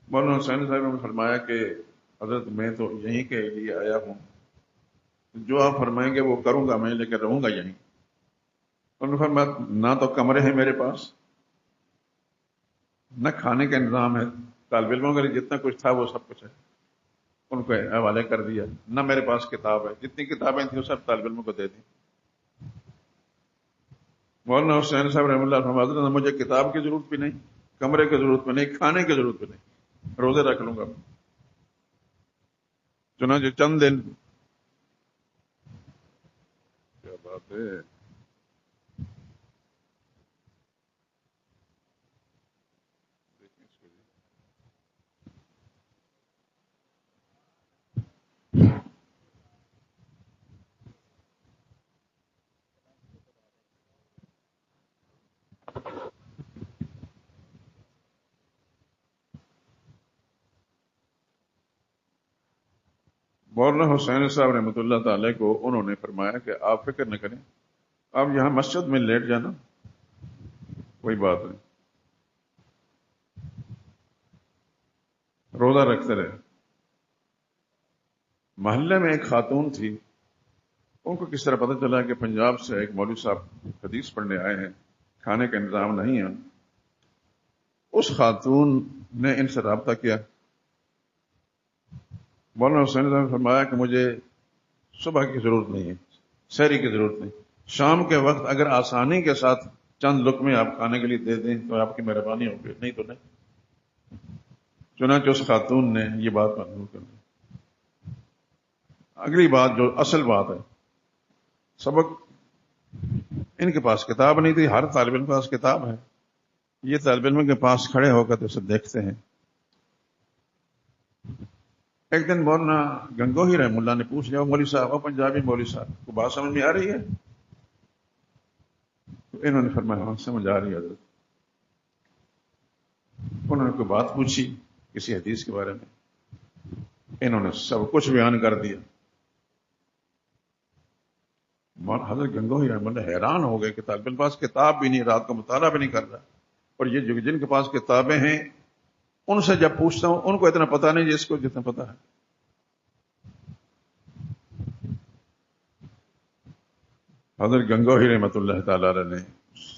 مولانا حسین صاحب نے فرمایا کہ حضرت میں تو یہیں کے لیے آیا ہوں، جو آپ فرمائیں گے وہ کروں گا میں، لیکن رہوں گا یہیں۔ انہوں نے فرمایا نہ تو کمرے ہیں میرے پاس، نہ کھانے کا انتظام ہے، طالب علموں کے لیے جتنا کچھ تھا وہ سب کچھ ہے، ان کو حوالے کر دیا، نہ میرے پاس کتاب ہے، جتنی کتابیں تھیں وہ سب طالب علموں کو دے دی۔ مولانا حسین صاحب رحمۃ اللہ فرماتے ہیں مجھے کتاب کی ضرورت بھی نہیں، کمرے کی ضرورت بھی نہیں، کھانے کی ضرورت بھی نہیں، روزے رکھ لوں گا۔ چنانچہ چند دن، کیا بات ہے، مولانا حسین صاحب رحمۃ اللہ تعالی کو انہوں نے فرمایا کہ آپ فکر نہ کریں، آپ یہاں مسجد میں لیٹ جانا، کوئی بات نہیں، روزہ رکھتے رہے۔ محلے میں ایک خاتون تھی، ان کو کس طرح پتہ چلا کہ پنجاب سے ایک مولوی صاحب حدیث پڑھنے آئے ہیں، کھانے کا انتظام نہیں ہے۔ اس خاتون نے ان سے رابطہ کیا۔ مولانا حسین صاحب نے فرمایا کہ مجھے صبح کی ضرورت نہیں ہے، سحری کی ضرورت نہیں، شام کے وقت اگر آسانی کے ساتھ چند لقمے آپ کھانے کے لیے دے دیں تو آپ کی مہربانی ہوگی، نہیں تو نہیں۔ چنانچہ اس خاتون نے یہ بات منظور کر دی۔ اگلی بات جو اصل بات ہے، سبق، ان کے پاس کتاب نہیں تھی، ہر طالب علم کے پاس کتاب ہے، یہ طالب علم کے پاس کھڑے ہو کر تو اسے دیکھتے ہیں۔ ایک دن مولانا گنگوہی رحم اللہ نے پوچھ لیا مولوی صاحب، اور پنجابی مولوی صاحب کو بات سمجھ میں آ رہی ہے؟ تو انہوں نے فرمایا ہاں سمجھ آ رہی ہے حضرت۔ انہوں نے کوئی بات پوچھی کسی حدیث کے بارے میں، انہوں نے سب کچھ بیان کر دیا۔ حضرت گنگوہی رحم اللہ حیران ہو گئے کہ طالب علم کے پاس کتاب بھی نہیں، رات کا مطالعہ بھی نہیں کر رہا، اور یہ جن کے پاس کتابیں ہیں ان سے جب پوچھتا ہوں ان کو اتنا پتہ نہیں جس کو جتنا پتہ ہے۔ حضرت گنگوہی رحمۃ اللہ تعالی علیہ نے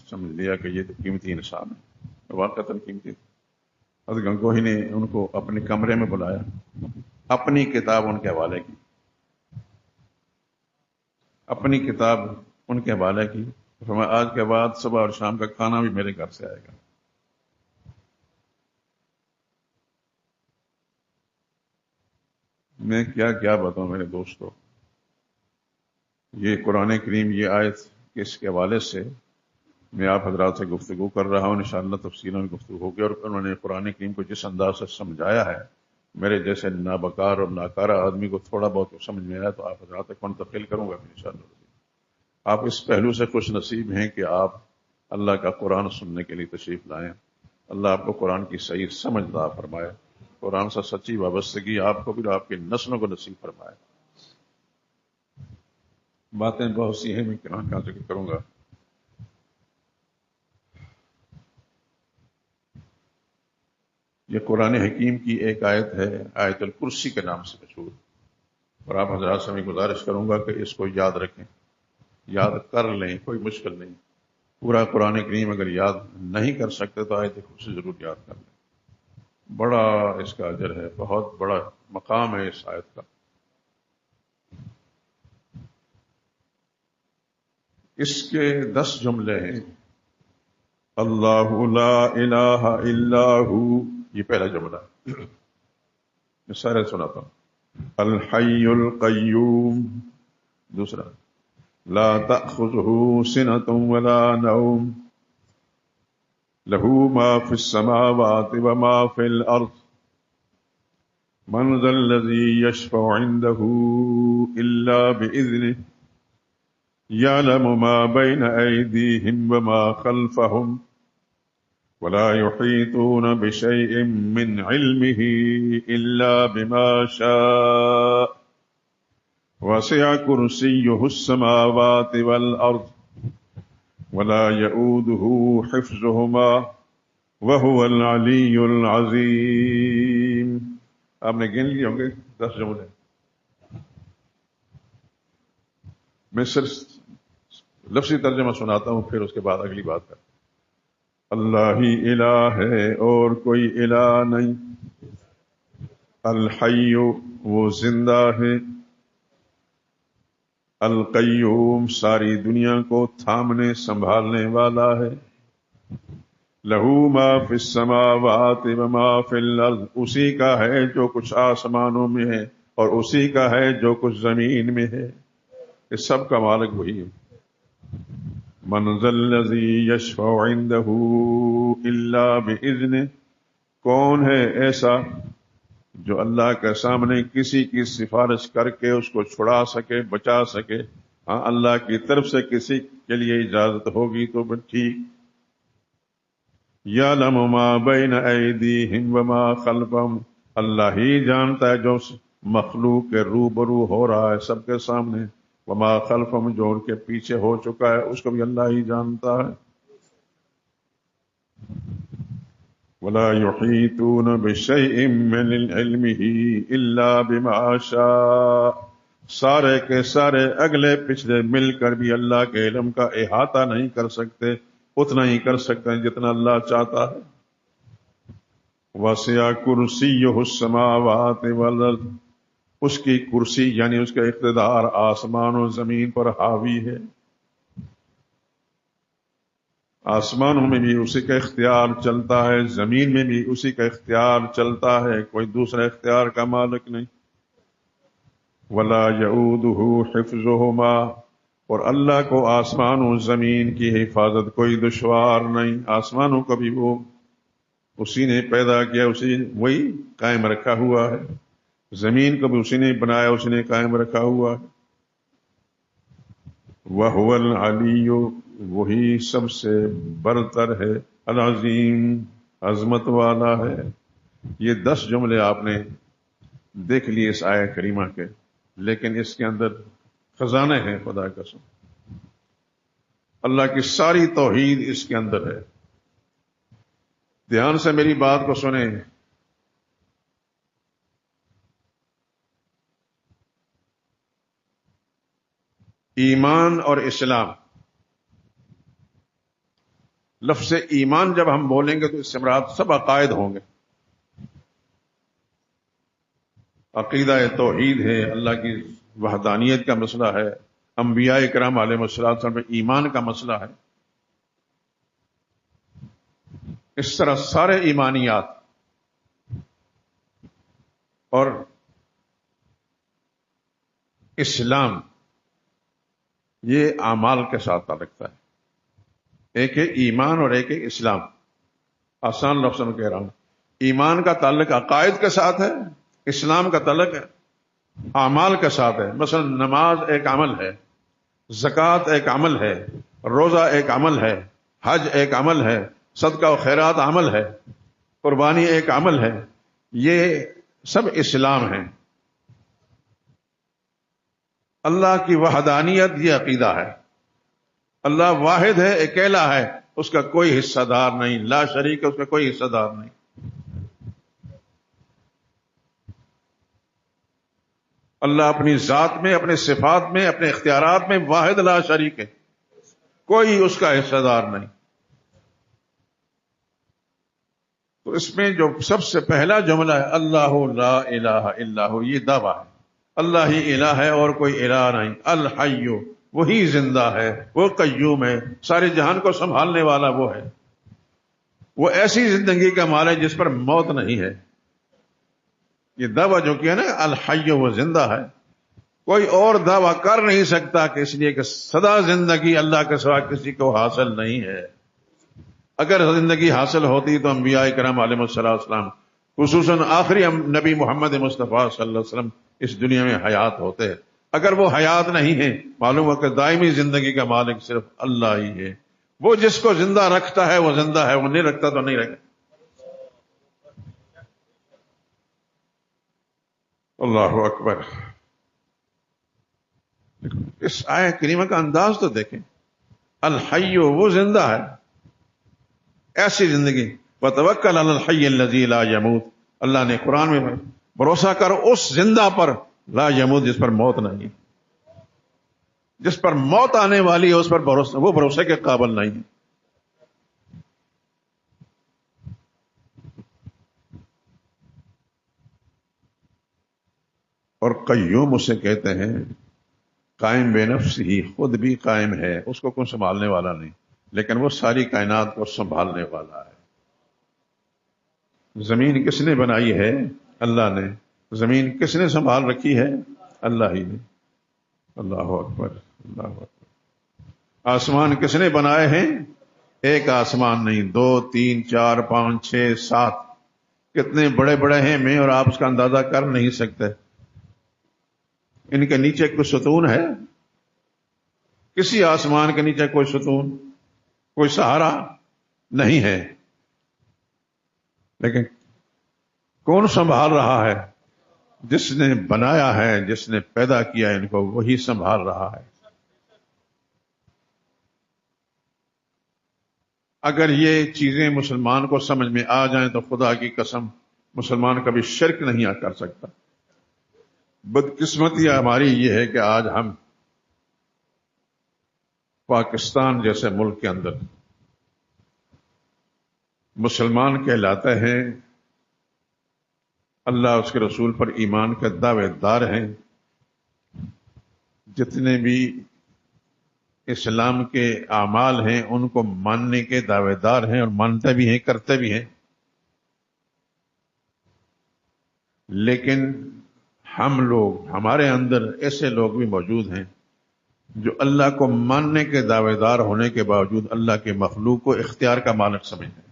سمجھ لیا کہ یہ تو قیمتی انسان ہے، واقعتاً قیمتی۔ حضرت گنگوہی نے ان کو اپنے کمرے میں بلایا، اپنی کتاب ان کے حوالے کی، اپنی کتاب ان کے حوالے کی، فرمایا آج کے بعد صبح اور شام کا کھانا بھی میرے گھر سے آئے گا۔ میں کیا کیا بتاؤں میرے دوستو، یہ قرآن کریم، یہ آیت اس کے حوالے سے میں آپ حضرات سے گفتگو کر رہا ہوں، انشاءاللہ تفصیلاً گفتگو ہوگی، اور انہوں نے قرآن کریم کو جس انداز سے سمجھایا ہے، میرے جیسے نابکار اور ناکارہ آدمی کو تھوڑا بہت سمجھ میں آیا تو آپ حضرات تک منتقل کروں گا انشاءاللہ۔ آپ اس پہلو سے خوش نصیب ہیں کہ آپ اللہ کا قرآن سننے کے لیے تشریف لائیں۔ اللہ آپ کو قرآن کی صحیح سمجھ عطا فرمائے، قرآن سے سچی وابستگی آپ کو بھی اور آپ کی نسلوں کو نصیب فرمائے۔ باتیں بہت سی ہیں، میں کہاں ذکر کروں گا۔ یہ قرآن حکیم کی ایک آیت ہے، آیت الکرسی کے نام سے مشہور، اور آپ حضرات سے میں گزارش کروں گا کہ اس کو یاد رکھیں، یاد کر لیں، کوئی مشکل نہیں۔ پورا قرآن کریم اگر یاد نہیں کر سکتے تو آیت کرسی ضرور یاد کر لیں، بڑا اس کا اجر ہے، بہت بڑا مقام ہے اس آیت کا۔ اس کے 10 جملے ہیں۔ اللہ لا الہ الا ہو، یہ پہلا جملہ، میں سارے سناتا ہوں۔ الحی القیوم، دوسرا، لا تأخذہ سنۃ ولا نوم، لہ ما فی السماوات وما فی الارض، من ذا الذی یشفع عنده الا بإذنہ، يعلم ما بين أيديهم وما خلفهم ولا يحيطون بشيء من علمه إلا بما شاء، وسع كرسيه السماوات والأرض ولا يؤوده حفظهما وهو العلي العظيم۔ آپ نے گن لیے ہوں گے 10 جملے، میں صرف لفظی ترجمہ سناتا ہوں، پھر اس کے بعد اگلی بات کر۔ اللہ ہی الہ ہے اور کوئی الہ نہیں، الحی وہ زندہ ہے، القیوم ساری دنیا کو تھامنے سنبھالنے والا ہے، لہو ما فی السماوات وما فی الارض، اسی کا ہے جو کچھ آسمانوں میں ہے اور اسی کا ہے جو کچھ زمین میں ہے، اس سب کا مالک وہی ہے۔ من ذا الذی یشفع عنده الا باذنہ، کون ہے ایسا جو اللہ کے سامنے کسی کی سفارش کر کے اس کو چھڑا سکے، بچا سکے؟ ہاں، اللہ کی طرف سے کسی کے لیے اجازت ہوگی تو ٹھیک۔ یعلم ما بین ایدیہم وما خلفہم، اللہ ہی جانتا ہے جو مخلوق کے روبرو ہو رہا ہے سب کے سامنے، وما خلفہم جو ان کے پیچھے ہو چکا ہے اس کو بھی اللہ ہی جانتا ہے۔ ولا يحيطون بشيء من علمه الا بما شاء، سارے کے سارے اگلے پچھلے مل کر بھی اللہ کے علم کا احاطہ نہیں کر سکتے، اتنا ہی کر سکتے ہیں جتنا اللہ چاہتا ہے۔ وسع کرسیہ السماوات والارض، اس کی کرسی یعنی اس کا اقتدار آسمان و زمین پر حاوی ہے، آسمانوں میں بھی اسی کا اختیار چلتا ہے، زمین میں بھی اسی کا اختیار چلتا ہے، کوئی دوسرا اختیار کا مالک نہیں۔ ولا یعودہ حفظہما، اور اللہ کو آسمان و زمین کی حفاظت کوئی دشوار نہیں، آسمانوں کو بھی وہ اسی نے پیدا کیا، وہی قائم رکھا ہوا ہے، زمین کو بھی اسی نے بنایا، اسی نے قائم رکھا ہوا ہے۔ وَهُوَ الْعَلِيُّ، وہی سب سے برتر ہے، العظیم عظمت والا ہے۔ یہ 10 جملے آپ نے دیکھ لیے اس آیت کریمہ کے، لیکن اس کے اندر خزانے ہیں خدا کا قسم، اللہ کی ساری توحید اس کے اندر ہے۔ دھیان سے میری بات کو سنیں، ایمان اور اسلام، لفظ ایمان جب ہم بولیں گے تو اس سے مراد سب عقائد ہوں گے۔ عقیدہ توحید ہے، اللہ کی وحدانیت کا مسئلہ ہے، انبیاء کرام علیہ السلام میں ایمان کا مسئلہ ہے، اس طرح سارے ایمانیات اور اسلام یہ اعمال کے ساتھ تعلق ہے۔ ایک ہے ایمان اور ایک ہے اسلام، آسان لفظ میں کہہ رہا ہوں۔ ایمان کا تعلق عقائد کے ساتھ ہے، اسلام کا تعلق اعمال کے ساتھ ہے۔ مثلا نماز ایک عمل ہے، زکوٰۃ ایک عمل ہے، روزہ ایک عمل ہے، حج ایک عمل ہے، صدقہ و خیرات عمل ہے، قربانی ایک عمل ہے، یہ سب اسلام ہیں۔ اللہ کی وحدانیت یہ عقیدہ ہے، اللہ واحد ہے، اکیلا ہے، اس کا کوئی حصہ دار نہیں، لا شریک ہے، اس کا کوئی حصہ دار نہیں۔ اللہ اپنی ذات میں، اپنے صفات میں، اپنے اختیارات میں واحد لا شریک ہے، کوئی اس کا حصہ دار نہیں. تو اس میں جو سب سے پہلا جملہ ہے اللہ لا الہ الا ہو، یہ دعویٰ ہے. اللہ ہی الہ ہے اور کوئی الہ نہیں. الحی، وہی زندہ ہے، وہ قیوم ہے، سارے جہان کو سنبھالنے والا وہ ہے. وہ ایسی زندگی کا مال ہے جس پر موت نہیں ہے. یہ دعویٰ جو کیا نا الحی، وہ زندہ ہے. کوئی اور دعویٰ کر نہیں سکتا کہ اس لیے کہ سدا زندگی اللہ کے سوا کسی کو حاصل نہیں ہے. اگر زندگی حاصل ہوتی تو انبیاء کرام علیہ السلام خصوصاً آخری نبی محمد مصطفیٰ صلی اللہ علیہ وسلم اس دنیا میں حیات ہوتے. اگر وہ حیات نہیں ہیں، معلوم ہو کہ دائمی زندگی کا مالک صرف اللہ ہی ہے. وہ جس کو زندہ رکھتا ہے وہ زندہ ہے، وہ نہیں رکھتا تو نہیں رکھتا. اللہ اکبر. اس آیت کریمہ کا انداز تو دیکھیں. الحی، وہ زندہ ہے، ایسی زندگی. وتوکل علی الحی الذی لا یموت. اللہ نے قرآن میں بھروسہ کر اس زندہ پر، لا یموت، جس پر موت نہیں. جس پر موت آنے والی ہے اس پر بھروسہ، وہ بھروسے کے قابل نہیں ہے. اور قیوم اسے کہتے ہیں قائم بے نفس ہی، خود بھی قائم ہے، اس کو کوئی سنبھالنے والا نہیں، لیکن وہ ساری کائنات کو سنبھالنے والا ہے. زمین کس نے بنائی ہے؟ اللہ نے. زمین کس نے سنبھال رکھی ہے؟ اللہ ہی نے. اللہ اکبر، اللہ اکبر. آسمان کس نے بنائے ہیں؟ ایک آسمان نہیں، 2 3 4 5 6 7. کتنے بڑے بڑے ہیں، میں اور آپ اس کا اندازہ کر نہیں سکتے. ان کے نیچے کوئی ستون ہے؟ کسی آسمان کے نیچے کوئی ستون، کوئی سہارا نہیں ہے. لیکن کون سنبھال رہا ہے؟ جس نے بنایا ہے، جس نے پیدا کیا ان کو، وہی سنبھال رہا ہے. اگر یہ چیزیں مسلمان کو سمجھ میں آ جائیں تو خدا کی قسم مسلمان کبھی شرک نہیں کر سکتا. بدقسمتی ہماری یہ ہے کہ آج ہم پاکستان جیسے ملک کے اندر مسلمان کہلاتے ہیں، اللہ اس کے رسول پر ایمان کے دعوے دار ہیں، جتنے بھی اسلام کے اعمال ہیں ان کو ماننے کے دعوے دار ہیں، اور مانتے بھی ہیں، کرتے بھی ہیں. لیکن ہم لوگ، ہمارے اندر ایسے لوگ بھی موجود ہیں جو اللہ کو ماننے کے دعوے دار ہونے کے باوجود اللہ کے مخلوق کو اختیار کا مالک سمجھتے ہیں،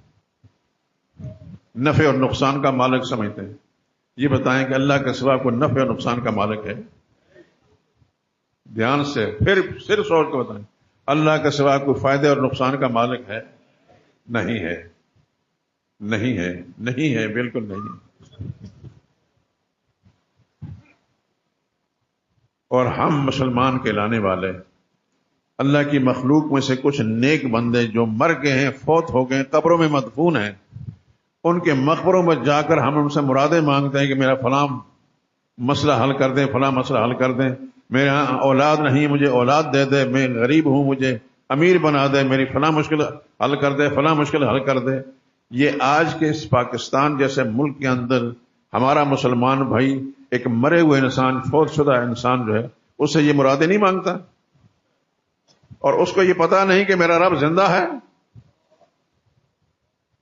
نفع اور نقصان کا مالک سمجھتے ہیں. یہ بتائیں کہ اللہ کے سوا کوئی نفع اور نقصان کا مالک ہے؟ دھیان سے پھر صرف سوچ کے بتائیں، اللہ کے سوا کوئی فائدے اور نقصان کا مالک ہے؟ نہیں ہے، نہیں ہے، نہیں ہے، بالکل نہیں ہے. اور ہم مسلمان کہلانے والے اللہ کی مخلوق میں سے کچھ نیک بندے جو مر گئے ہیں، فوت ہو گئے، قبروں میں مدفون ہیں، ان کے مقبروں میں جا کر ہم ان سے مرادیں مانگتے ہیں کہ میرا فلاں مسئلہ حل کر دیں، فلاں مسئلہ حل کر دیں. میرے ہاں اولاد نہیں، مجھے اولاد دے دے، میں غریب ہوں، مجھے امیر بنا دے، میری فلاں مشکل حل کر دے، فلاں مشکل حل کر دے. یہ آج کے اس پاکستان جیسے ملک کے اندر ہمارا مسلمان بھائی ایک مرے ہوئے انسان، فوت شدہ انسان جو ہے، اس سے یہ مرادیں نہیں مانگتا، اور اس کو یہ پتا نہیں کہ میرا رب زندہ ہے،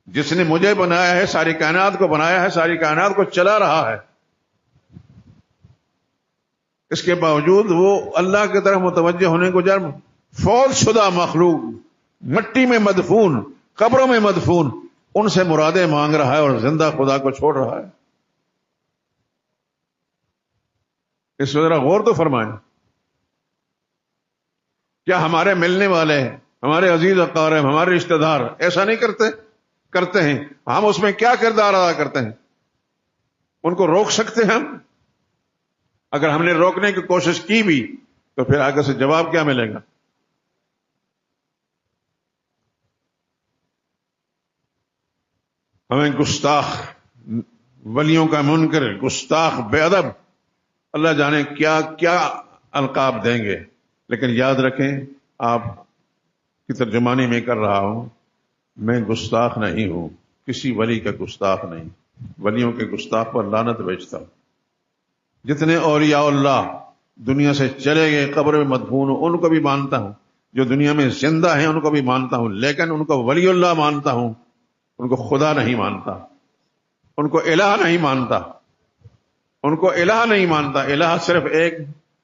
جس نے مجھے بنایا ہے، ساری کائنات کو بنایا ہے، ساری کائنات کو چلا رہا ہے. اس کے باوجود وہ اللہ کی طرف متوجہ ہونے کو جرم فوت شدہ مخلوق، مٹی میں مدفون، قبروں میں مدفون، ان سے مرادیں مانگ رہا ہے اور زندہ خدا کو چھوڑ رہا ہے. اس پر ذرا غور تو فرمائیں. کیا ہمارے ملنے والے، ہمارے عزیز اقارب، ہمارے رشتہ دار ایسا نہیں کرتے ہیں؟ ہم اس میں کیا کردار ادا کرتے ہیں؟ ان کو روک سکتے ہیں ہم؟ اگر ہم نے روکنے کی کوشش کی بھی تو پھر آگے سے جواب کیا ملے گا؟ ہمیں گستاخ، ولیوں کا منکر، گستاخ، بے ادب، اللہ جانے کیا کیا القاب دیں گے. لیکن یاد رکھیں، آپ کی ترجمانی میں کر رہا ہوں، میں گستاخ نہیں ہوں، کسی ولی کا گستاخ نہیں، ولیوں کے گستاخ پر لعنت بھیجتا ہوں۔ جتنے اولیاء اللہ دنیا سے چلے گئے، قبر میں مدفون ہوں، ان کو بھی مانتا ہوں، جو دنیا میں زندہ ہیں ان کو بھی مانتا ہوں، لیکن ان کو ولی اللہ مانتا ہوں، ان کو خدا نہیں مانتا، ان کو الہ نہیں مانتا، ان کو الہ نہیں مانتا۔ الہ صرف ایک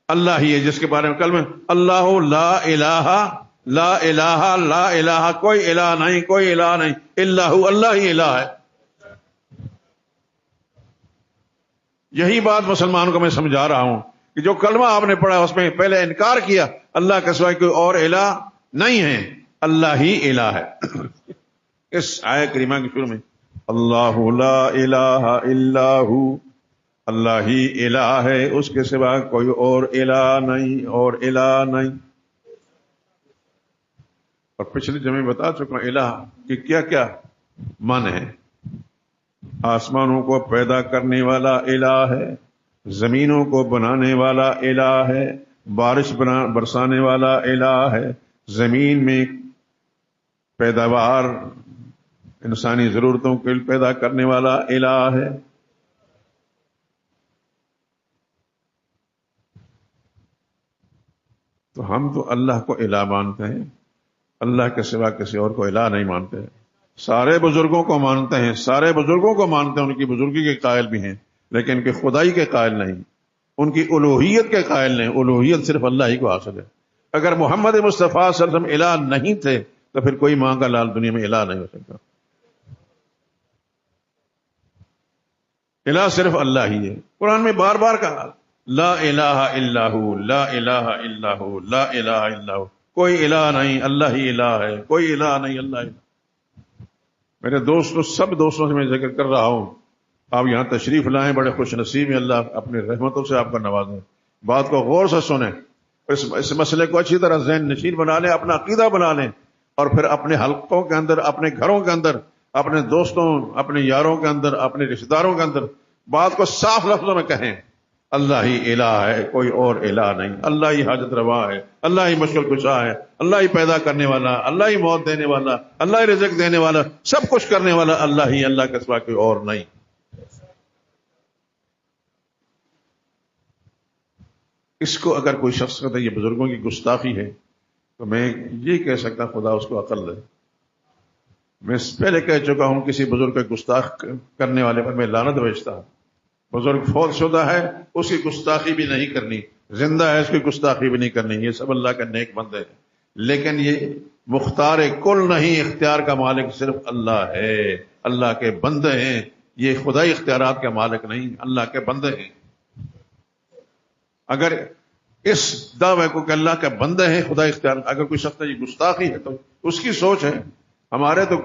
اللہ ہی ہے، جس کے بارے میں کل میں اللہ لا الہ لا الہ لا الہ، کوئی الہ نہیں، کوئی الہ نہیں، اللہ ہی الہ ہے۔ یہی بات مسلمانوں کو میں سمجھا رہا ہوں کہ جو کلمہ آپ نے پڑھا اس میں پہلے انکار کیا اللہ کے سوائے کوئی اور الہ نہیں ہے، اللہ ہی الہ ہے۔ اس آیت کریمہ کے شروع میں اللہ لا الہ الا ہو، اللہ ہی الہ ہے، اس کے سوا کوئی اور الہ نہیں، اور الہ نہیں۔ اور پچھلے جمعے بتا چکا ہوں الہ کہ کیا کیا معنی ہے۔ آسمانوں کو پیدا کرنے والا الہ ہے، زمینوں کو بنانے والا الہ ہے، بارش برسانے والا الہ ہے، زمین میں پیداوار انسانی ضرورتوں کے لیے پیدا کرنے والا الہ ہے۔ تو ہم تو اللہ کو الہ مانتے ہیں، اللہ کے سوا کسی اور کو الہ نہیں مانتے۔ سارے بزرگوں کو مانتے ہیں، سارے بزرگوں کو مانتے ہیں، ان کی بزرگی کے قائل بھی ہیں، لیکن ان کی خدائی کے قائل نہیں، ان کی الوہیت کے قائل نہیں۔ الوہیت صرف اللہ ہی کو حاصل ہے۔ اگر محمد مصطفیٰ صلی اللہ علیہ وسلم الہ نہیں تھے تو پھر کوئی ماں کا لال دنیا میں الہ نہیں ہو سکتا۔ الہ صرف اللہ ہی ہے۔ قرآن میں بار بار کہا لا الہ الا ہو، لا الہ الا ہو، لا الہ الا ہو، کوئی الہ نہیں، اللہ ہی الہ ہے، کوئی الہ نہیں، اللہ الہ۔ میرے دوستوں، سب دوستوں سے میں ذکر کر رہا ہوں، آپ یہاں تشریف لائیں، بڑے خوش نصیب ہیں، اللہ اپنے رحمتوں سے آپ کا نوازیں۔ بات کو غور سے سنیں، اس مسئلے کو اچھی طرح ذہن نشین بنا لیں، اپنا عقیدہ بنا لیں، اور پھر اپنے حلقوں کے اندر، اپنے گھروں کے اندر، اپنے دوستوں، اپنے یاروں کے اندر، اپنے رشتہ داروں کے اندر بات کو صاف لفظوں میں کہیں اللہ ہی الہ ہے، کوئی اور الہ نہیں، اللہ ہی حاجت روا ہے، اللہ ہی مشکل کشا ہے، اللہ ہی پیدا کرنے والا، اللہ ہی موت دینے والا، اللہ ہی رزق دینے والا، سب کچھ کرنے والا اللہ ہی، اللہ کے سوا کوئی اور نہیں۔ اس کو اگر کوئی شخص کہتا ہے یہ بزرگوں کی گستاخی ہے تو میں یہ کہہ سکتا خدا اس کو عقل دے۔ میں پہلے کہہ چکا ہوں کسی بزرگ کا گستاخ کرنے والے پر میں لعنت بھیجتا ہوں۔ بزرگ فوت شدہ ہے اس کی گستاخی بھی نہیں کرنی، زندہ ہے اس کی گستاخی بھی نہیں کرنی، یہ سب اللہ کا نیک بندے ہیں، لیکن یہ مختار کل نہیں، اختیار کا مالک صرف اللہ ہے، اللہ کے بندے ہیں، یہ خدائی اختیارات کے مالک نہیں، اللہ کے بندے ہیں۔ اگر اس دعوے کو کہ اللہ کے بندے ہیں، خدا اختیار، اگر کوئی شخص یہ گستاخی ہے تو اس کی سوچ ہے۔ ہمارے تو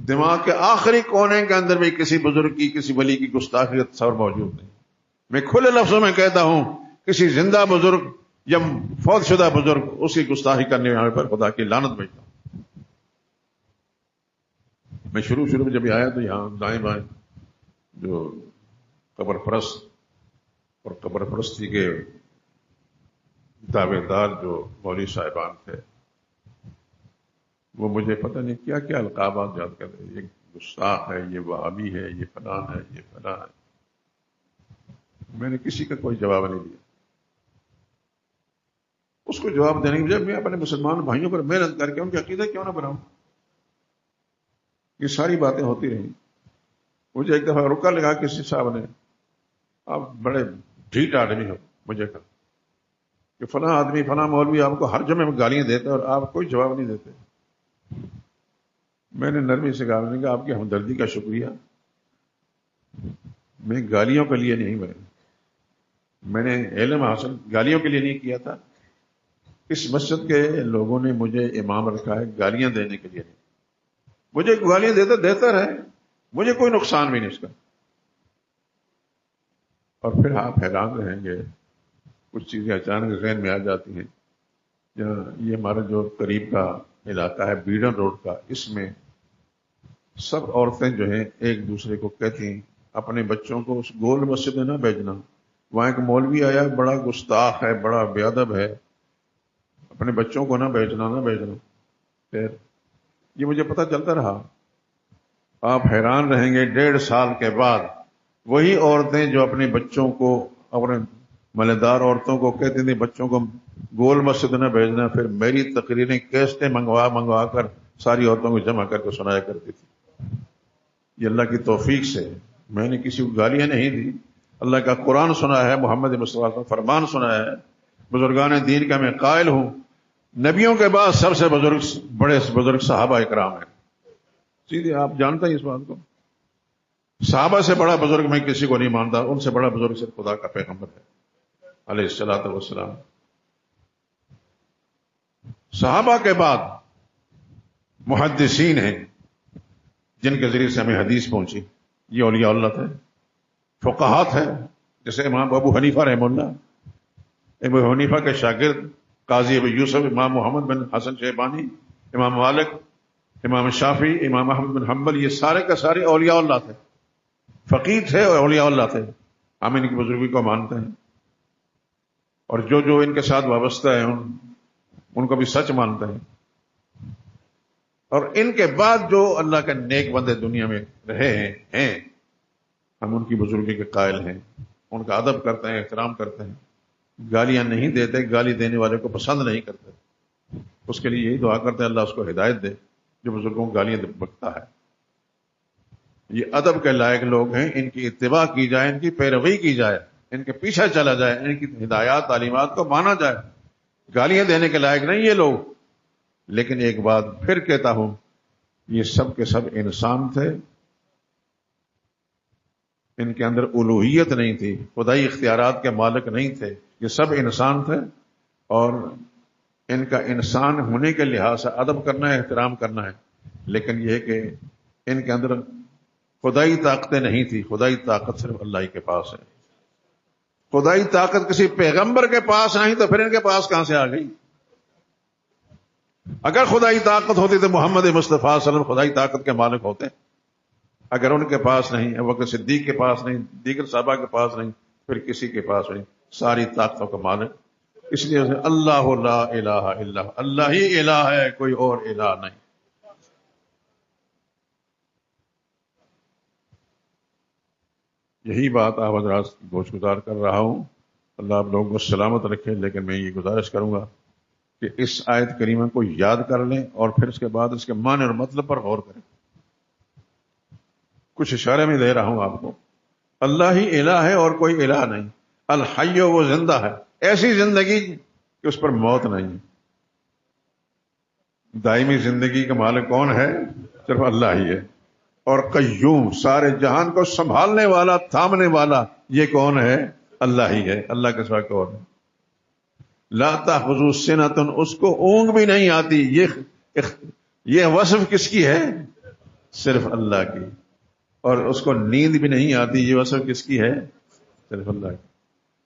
دماغ کے آخری کونے کے اندر بھی کسی بزرگ کی، کسی ولی کی گستاخی کا تصور موجود نہیں۔ میں کھلے لفظوں میں کہتا ہوں کسی زندہ بزرگ یا فوت شدہ بزرگ اس کی گستاخی کرنے والے پر خدا کی لعنت بھیجتا ہوں۔ میں شروع میں جب آیا تو یہاں دائیں بائیں جو قبر پرست اور قبر پرستی کے دعوے دار جو مولوی صاحبان تھے وہ مجھے پتہ نہیں کیا کیا القابات یاد کر رہے، یہ گستاخ ہے، یہ وہابی ہے، یہ فلاں ہے، یہ فلاں ہے۔ میں نے کسی کا کوئی جواب نہیں دیا۔ اس کو جواب دینے کی بجائے میں اپنے مسلمان بھائیوں پر محنت کر کے ان کے عقیدہ کیوں نہ بناؤں؟ یہ ساری باتیں ہوتی رہیں۔ مجھے ایک دفعہ رکا لگا کسی صاحب نے، آپ بڑے ڈھیٹ آدمی ہو، مجھے کہا کہ فلاں آدمی فلاں مولوی آپ کو ہر جمعے میں گالیاں دیتے اور آپ کوئی جواب نہیں دیتے۔ میں نے نرمی سے کہا، میں نے کہا آپ کی ہمدردی کا شکریہ، میں گالیوں کے لیے نہیں، میں نے علم حاصل گالیوں کے لیے نہیں کیا تھا۔ اس مسجد کے لوگوں نے مجھے امام رکھا ہے گالیاں دینے کے لیے نہیں۔ مجھے گالیاں دیتا رہے، مجھے کوئی نقصان بھی نہیں اس کا۔ اور پھر آپ حیران رہیں گے، کچھ چیزیں اچانک ذہن میں آ جاتی ہیں۔ یہ ہمارا جو قریب کا علاقہ ہے بیڈن روڈ کا، اس میں سب عورتیں جو ہیں ایک دوسرے کو کہتی ہیں اپنے بچوں کو اس گول مسجد میں نہ بھیجنا، وہاں ایک مولوی آیا، بڑا گستاخ ہے، بڑا بے ادب ہے، اپنے بچوں کو نہ بیچنا پھر یہ مجھے پتہ چلتا رہا. آپ حیران رہیں گے 1.5 سال کے بعد وہی عورتیں جو اپنے بچوں کو، اپنے مالدار عورتوں کو کہتی تھیں بچوں کو گول مسجد نہ بھیجنا، پھر میری تقریریں کیسٹیں منگوا کر ساری عورتوں کو جمع کر کے سنایا کرتی تھی. یہ اللہ کی توفیق سے. میں نے کسی کو گالیاں نہیں دی، اللہ کا قرآن سنا ہے، محمد مصطفیٰ صلی اللہ علیہ وسلم فرمان سنا ہے. بزرگان دین کا میں قائل ہوں، نبیوں کے بعد سب سے بڑے بزرگ صحابہ اکرام ہیں. سیدھے آپ جانتے ہیں اس بات کو. صحابہ سے بڑا بزرگ میں کسی کو نہیں مانتا، ان سے بڑا بزرگ صرف خدا کا پیغمبر ہے علیہ الصلوۃ والسلام. صحابہ کے بعد محدثین ہیں جن کے ذریعے سے ہمیں حدیث پہنچی، یہ اولیاء اللہ تھے. فقہات ہیں جیسے امام ابو حنیفہ رحمہ اللہ، ابو حنیفہ کے شاگرد قاضی ابو یوسف، امام محمد بن حسن شیبانی، امام مالک، امام شافعی، امام احمد بن حنبل، یہ سارے کا سارے اولیاء اللہ تھے. فقیہ تھے اور اولیاء اللہ تھے. ہم ان کی بزرگی کو مانتے ہیں اور جو ان کے ساتھ وابستہ ہیں ان کو بھی سچ مانتے ہیں. اور ان کے بعد جو اللہ کے نیک بندے دنیا میں رہے ہیں ہم ان کی بزرگی کے قائل ہیں، ان کا ادب کرتے ہیں، احترام کرتے ہیں، گالیاں نہیں دیتے، گالی دینے والے کو پسند نہیں کرتے. اس کے لیے یہی دعا کرتے ہیں اللہ اس کو ہدایت دے جو بزرگوں کو گالیاں بکتا ہے. یہ ادب کے لائق لوگ ہیں، ان کی اتباع کی جائے، ان کی پیروی کی جائے، ان کے پیچھے چلا جائے، ان کی ہدایات تعلیمات کو مانا جائے. گالیاں دینے کے لائق نہیں یہ لوگ. لیکن ایک بات پھر کہتا ہوں، یہ سب کے سب انسان تھے، ان کے اندر الوہیت نہیں تھی، خدائی اختیارات کے مالک نہیں تھے. یہ سب انسان تھے اور ان کا انسان ہونے کے لحاظ سے ادب کرنا ہے، احترام کرنا ہے. لیکن یہ کہ ان کے اندر خدائی طاقتیں نہیں تھی. خدائی طاقت صرف اللہ ہی کے پاس ہے. خدائی طاقت کسی پیغمبر کے پاس نہیں تو پھر ان کے پاس کہاں سے آ گئی؟ اگر خدائی طاقت ہوتی تو محمد مصطفیٰ صلی اللہ علیہ وسلم خدائی طاقت کے مالک ہوتے. اگر ان کے پاس نہیں، ابوبکر صدیق کے پاس نہیں، دیگر صحابہ کے پاس نہیں، پھر کسی کے پاس نہیں. ساری طاقتوں کا مالک. اس لیے اللہ لا الہ الا اللہ، اللہ ہی الہ ہے، کوئی اور الہ نہیں. یہی بات آپ حضرات کی گوش گزار کر رہا ہوں. اللہ آپ لوگوں کو سلامت رکھے. لیکن میں یہ گزارش کروں گا کہ اس آیت کریمہ کو یاد کر لیں اور پھر اس کے بعد اس کے معنی اور مطلب پر غور کریں. کچھ اشارے میں دے رہا ہوں آپ کو. اللہ ہی الہ ہے اور کوئی الہ نہیں. الحی، وہ زندہ ہے، ایسی زندگی کہ اس پر موت نہیں ہے. دائمی زندگی کا مالک کون ہے؟ صرف اللہ ہی ہے. اور قیوم، سارے جہان کو سنبھالنے والا، تھامنے والا، یہ کون ہے؟ اللہ ہی ہے. اللہ کے سوا کون ہے؟ لا تأخذہ سنۃ، اس کو اونگ بھی نہیں آتی. یہ وصف کس کی ہے؟ صرف اللہ کی. اور اس کو نیند بھی نہیں آتی. یہ وصف کس کی ہے؟ صرف اللہ کی.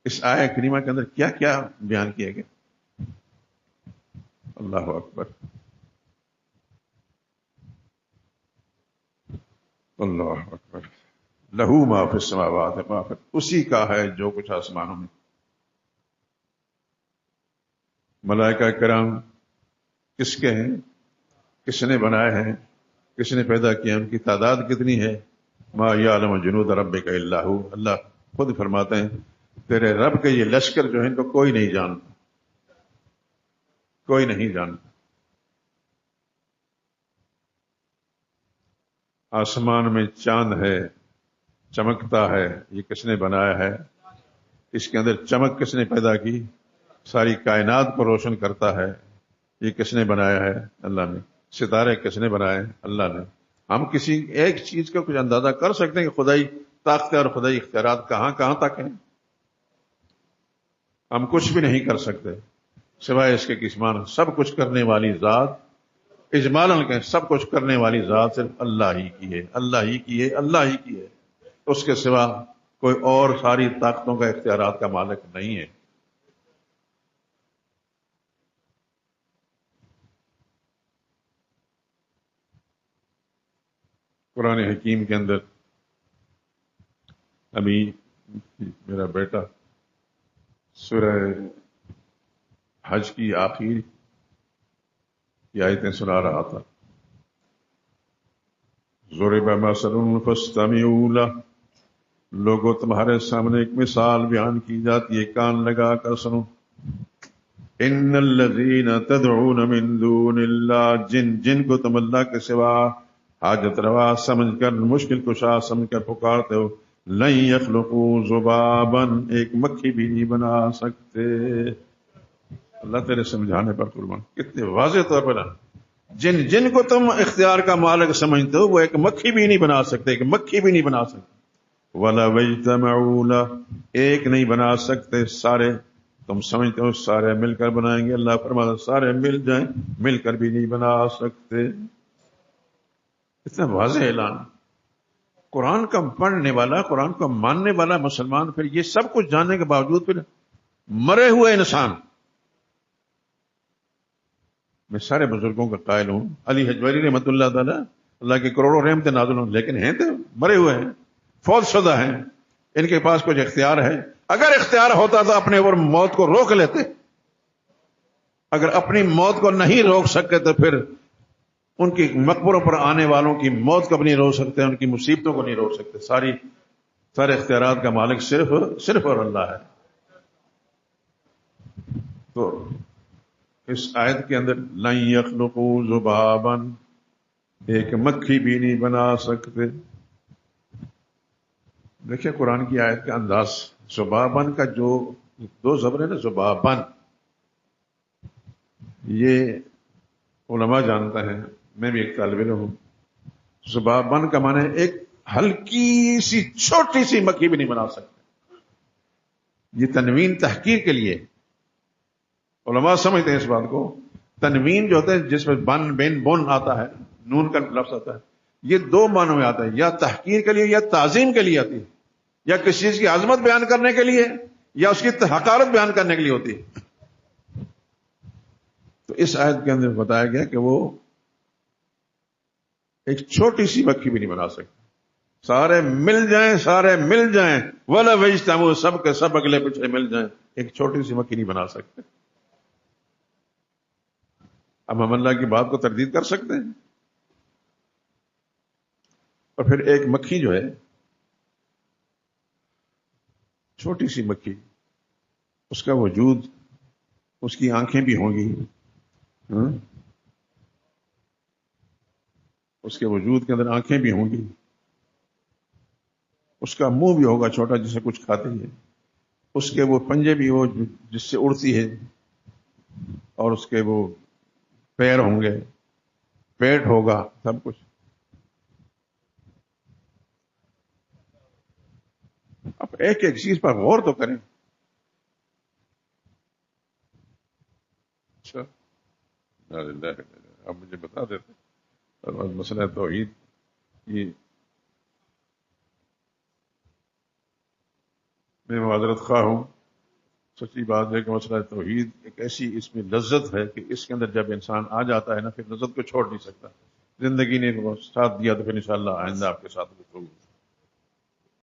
اس آیہ کریمہ کے اندر کیا کیا بیان کیا گیا؟ اللہ اکبر، اللہ اکبر. لہو ما فی السماوات ما فی، اسی کا ہے جو کچھ آسمانوں میں. ملائکہ کرام کس کے ہیں؟ کس نے بنائے ہیں؟ کس نے پیدا کیا؟ ان کی تعداد کتنی ہے؟ ما یعلم جنود ربک الا ہو. اللہ خود فرماتے ہیں تیرے رب کے یہ لشکر جو ہے ان کو کوئی نہیں جانتا، کوئی نہیں جانتا. آسمان میں چاند ہے، چمکتا ہے، یہ کس نے بنایا ہے؟ اس کے اندر چمک کس نے پیدا کی؟ ساری کائنات کو روشن کرتا ہے، یہ کس نے بنایا ہے؟ اللہ نے. ستارے کس نے بنائے؟ اللہ نے. ہم کسی ایک چیز کا کچھ اندازہ کر سکتے ہیں کہ خدائی طاقت اور خدائی اختیارات کہاں کہاں تک ہیں؟ ہم کچھ بھی نہیں کر سکتے سوائے اس کے کسمان. سب کچھ کرنے والی ذات، اجمالاً کہ سب کچھ کرنے والی ذات صرف اللہ ہی کی ہے، اللہ ہی کی ہے، اللہ ہی کی ہے. اس کے سوا کوئی اور ساری طاقتوں کا اختیارات کا مالک نہیں ہے. قرآن حکیم کے اندر ابھی میرا بیٹا سورہ حج کی آخری یہ آیتیں سنا رہا تھا. ضرب مثل فاستمعوا له، لوگوں تمہارے سامنے ایک مثال بیان کی جاتی ہے، کان لگا کر سنو. ان الذین تدعون من دون اللہ، جن کو تم اللہ کے سوا حاجت روا سمجھ کر، مشکل کشا سمجھ کر پکارتے ہو، لن یخلقوا ذبابا، ایک مکھی بھی نہیں بنا سکتے. اللہ تیرے سمجھانے پر قربان، کتنے واضح طور پر جن کو تم اختیار کا مالک سمجھتے ہو وہ ایک مکھی بھی نہیں بنا سکتے، ایک مکھی بھی نہیں بنا سکتے. وَلَوْ اجْتَمَعُوا لَهُ، ایک نہیں بنا سکتے، سارے تم سمجھتے ہو سارے مل کر بنائیں گے. اللہ فرماتا سارے مل جائیں، مل کر بھی نہیں بنا سکتے. اتنا واضح اعلان. قرآن کا پڑھنے والا، قرآن کو ماننے والا مسلمان پھر یہ سب کچھ جاننے کے باوجود پھر مرے ہوئے انسان. میں سارے بزرگوں کا قائل ہوں، علی حجویری رحمۃ اللہ تعالی، اللہ کی کروڑوں رحمتیں نازل ہوں، لیکن ہیں تو مرے ہوئے ہیں، فوت شدہ ہیں، ان کے پاس کچھ اختیار ہے. اگر اختیار ہوتا تو اپنے اوپر موت کو روک لیتے. اگر اپنی موت کو نہیں روک سکتے تو پھر ان کی مقبروں پر آنے والوں کی موت کو بھی نہیں روک سکتے، ان کی مصیبتوں کو نہیں روک سکتے. سارے اختیارات کا مالک صرف اور اللہ ہے. تو اس آیت کے اندر لن یخلقوا ذبابا، ایک مکھی بھی نہیں بنا سکتے. دیکھیں قرآن کی آیت کا انداز. ذبابن کا جو دو زبر ہے نا، ذبابن، یہ علماء جانتا ہے، میں بھی ایک طالب علم ہوں. ذبابن کا معنی ایک ہلکی سی چھوٹی سی مکھی بھی نہیں بنا سکتے. یہ تنوین تحقیر کے لیے علماء سمجھتے ہیں اس بات کو. تنوین جو ہوتا ہے جس میں بن بین بون آتا ہے، نون کا لفظ آتا ہے، یہ دو معنوں میں آتا ہے، یا تحقیر کے لیے یا تعظیم کے لیے آتی ہے، یا کسی چیز کی عظمت بیان کرنے کے لیے یا اس کی حقارت بیان کرنے کے لیے ہوتی ہے. تو اس آیت کے اندر بتایا گیا کہ وہ ایک چھوٹی سی مکھی بھی نہیں بنا سکتے. سارے مل جائیں ولا وجتمعوا، سب کے سب اگلے پیچھے مل جائیں، ایک چھوٹی سی مکھی نہیں بنا سکتے. اب ہم اللہ کی بات کو تردید کر سکتے ہیں؟ اور پھر ایک مکھی جو ہے، چھوٹی سی مکھی، اس کا وجود، اس کی آنکھیں بھی ہوں گی، اس کے وجود کے اندر آنکھیں بھی ہوں گی، اس کا منہ بھی ہوگا چھوٹا جسے کچھ کھاتی ہے، اس کے وہ پنجے بھی ہو جس سے اڑتی ہے، اور اس کے وہ پیر ہوں گے، پیٹ ہوگا، سب کچھ. اب ایک ایک چیز پر غور تو کریں. اچھا اب مجھے بتا دیتے مسئلہ توحید. یہ میں معذرت خواہ ہوں، سچی بات ہے کہ مسئلہ توحید ایک ایسی اس میں لذت ہے کہ اس کے اندر جب انسان آ جاتا ہے نا، پھر لذت کو چھوڑ نہیں سکتا. زندگی نے ساتھ دیا تو پھر انشاءاللہ آئندہ آپ کے ساتھ گفتگو